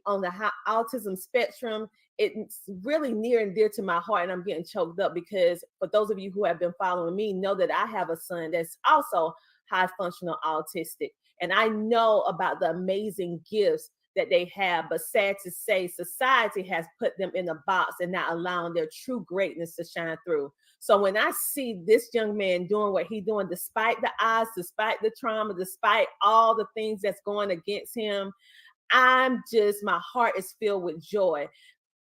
on the autism spectrum. It's really near and dear to my heart, and I'm getting choked up because for those of you who have been following me know that I have a son that's also high functional autistic, and I know about the amazing gifts that they have, but sad to say, society has put them in a box and not allowing their true greatness to shine through. So when I see this young man doing what he's doing, despite the odds, despite the trauma, despite all the things that's going against him, my heart is filled with joy.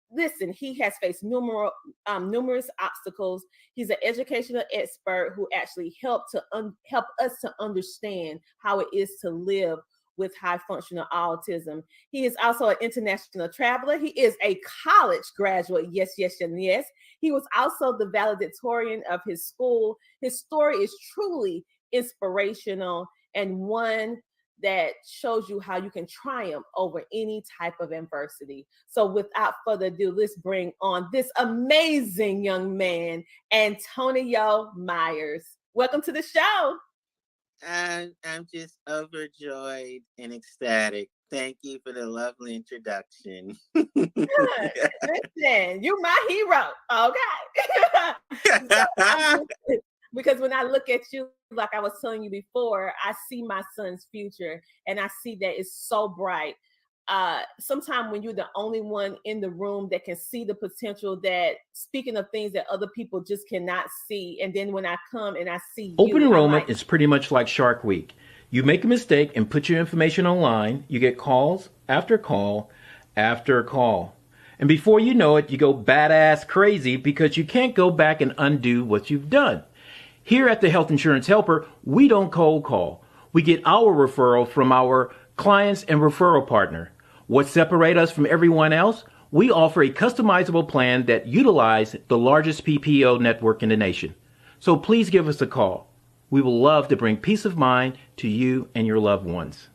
Listen, he has faced numerous obstacles. He's an educational expert who actually helped us to understand how it is to live with high functional autism. He is also an international traveler. He is a college graduate. Yes, yes, and yes. He was also the valedictorian of his school. His story is truly inspirational and one that shows you how you can triumph over any type of adversity. So without further ado, let's bring on this amazing young man, Antonio Myers. Welcome to the show. I'm just overjoyed and ecstatic. Thank you for the lovely introduction. Listen, you're my hero, okay? Because when I look at you, like I was telling you before, I see my son's future, and I see that it's so bright. Sometimes when you're the only one in the room that can see the potential, that speaking of things that other people just cannot see, and then when I come and I see open you, enrollment is pretty much like Shark Week. You make a mistake and put your information online, you get calls after call after call. And before you know it, you go badass crazy because you can't go back and undo what you've done. Here at the Health Insurance Helper, we don't cold call. We get our referral from our clients and referral partner. What separates us from everyone else? We offer a customizable plan that utilizes the largest PPO network in the nation. So please give us a call. We will love to bring peace of mind to you and your loved ones.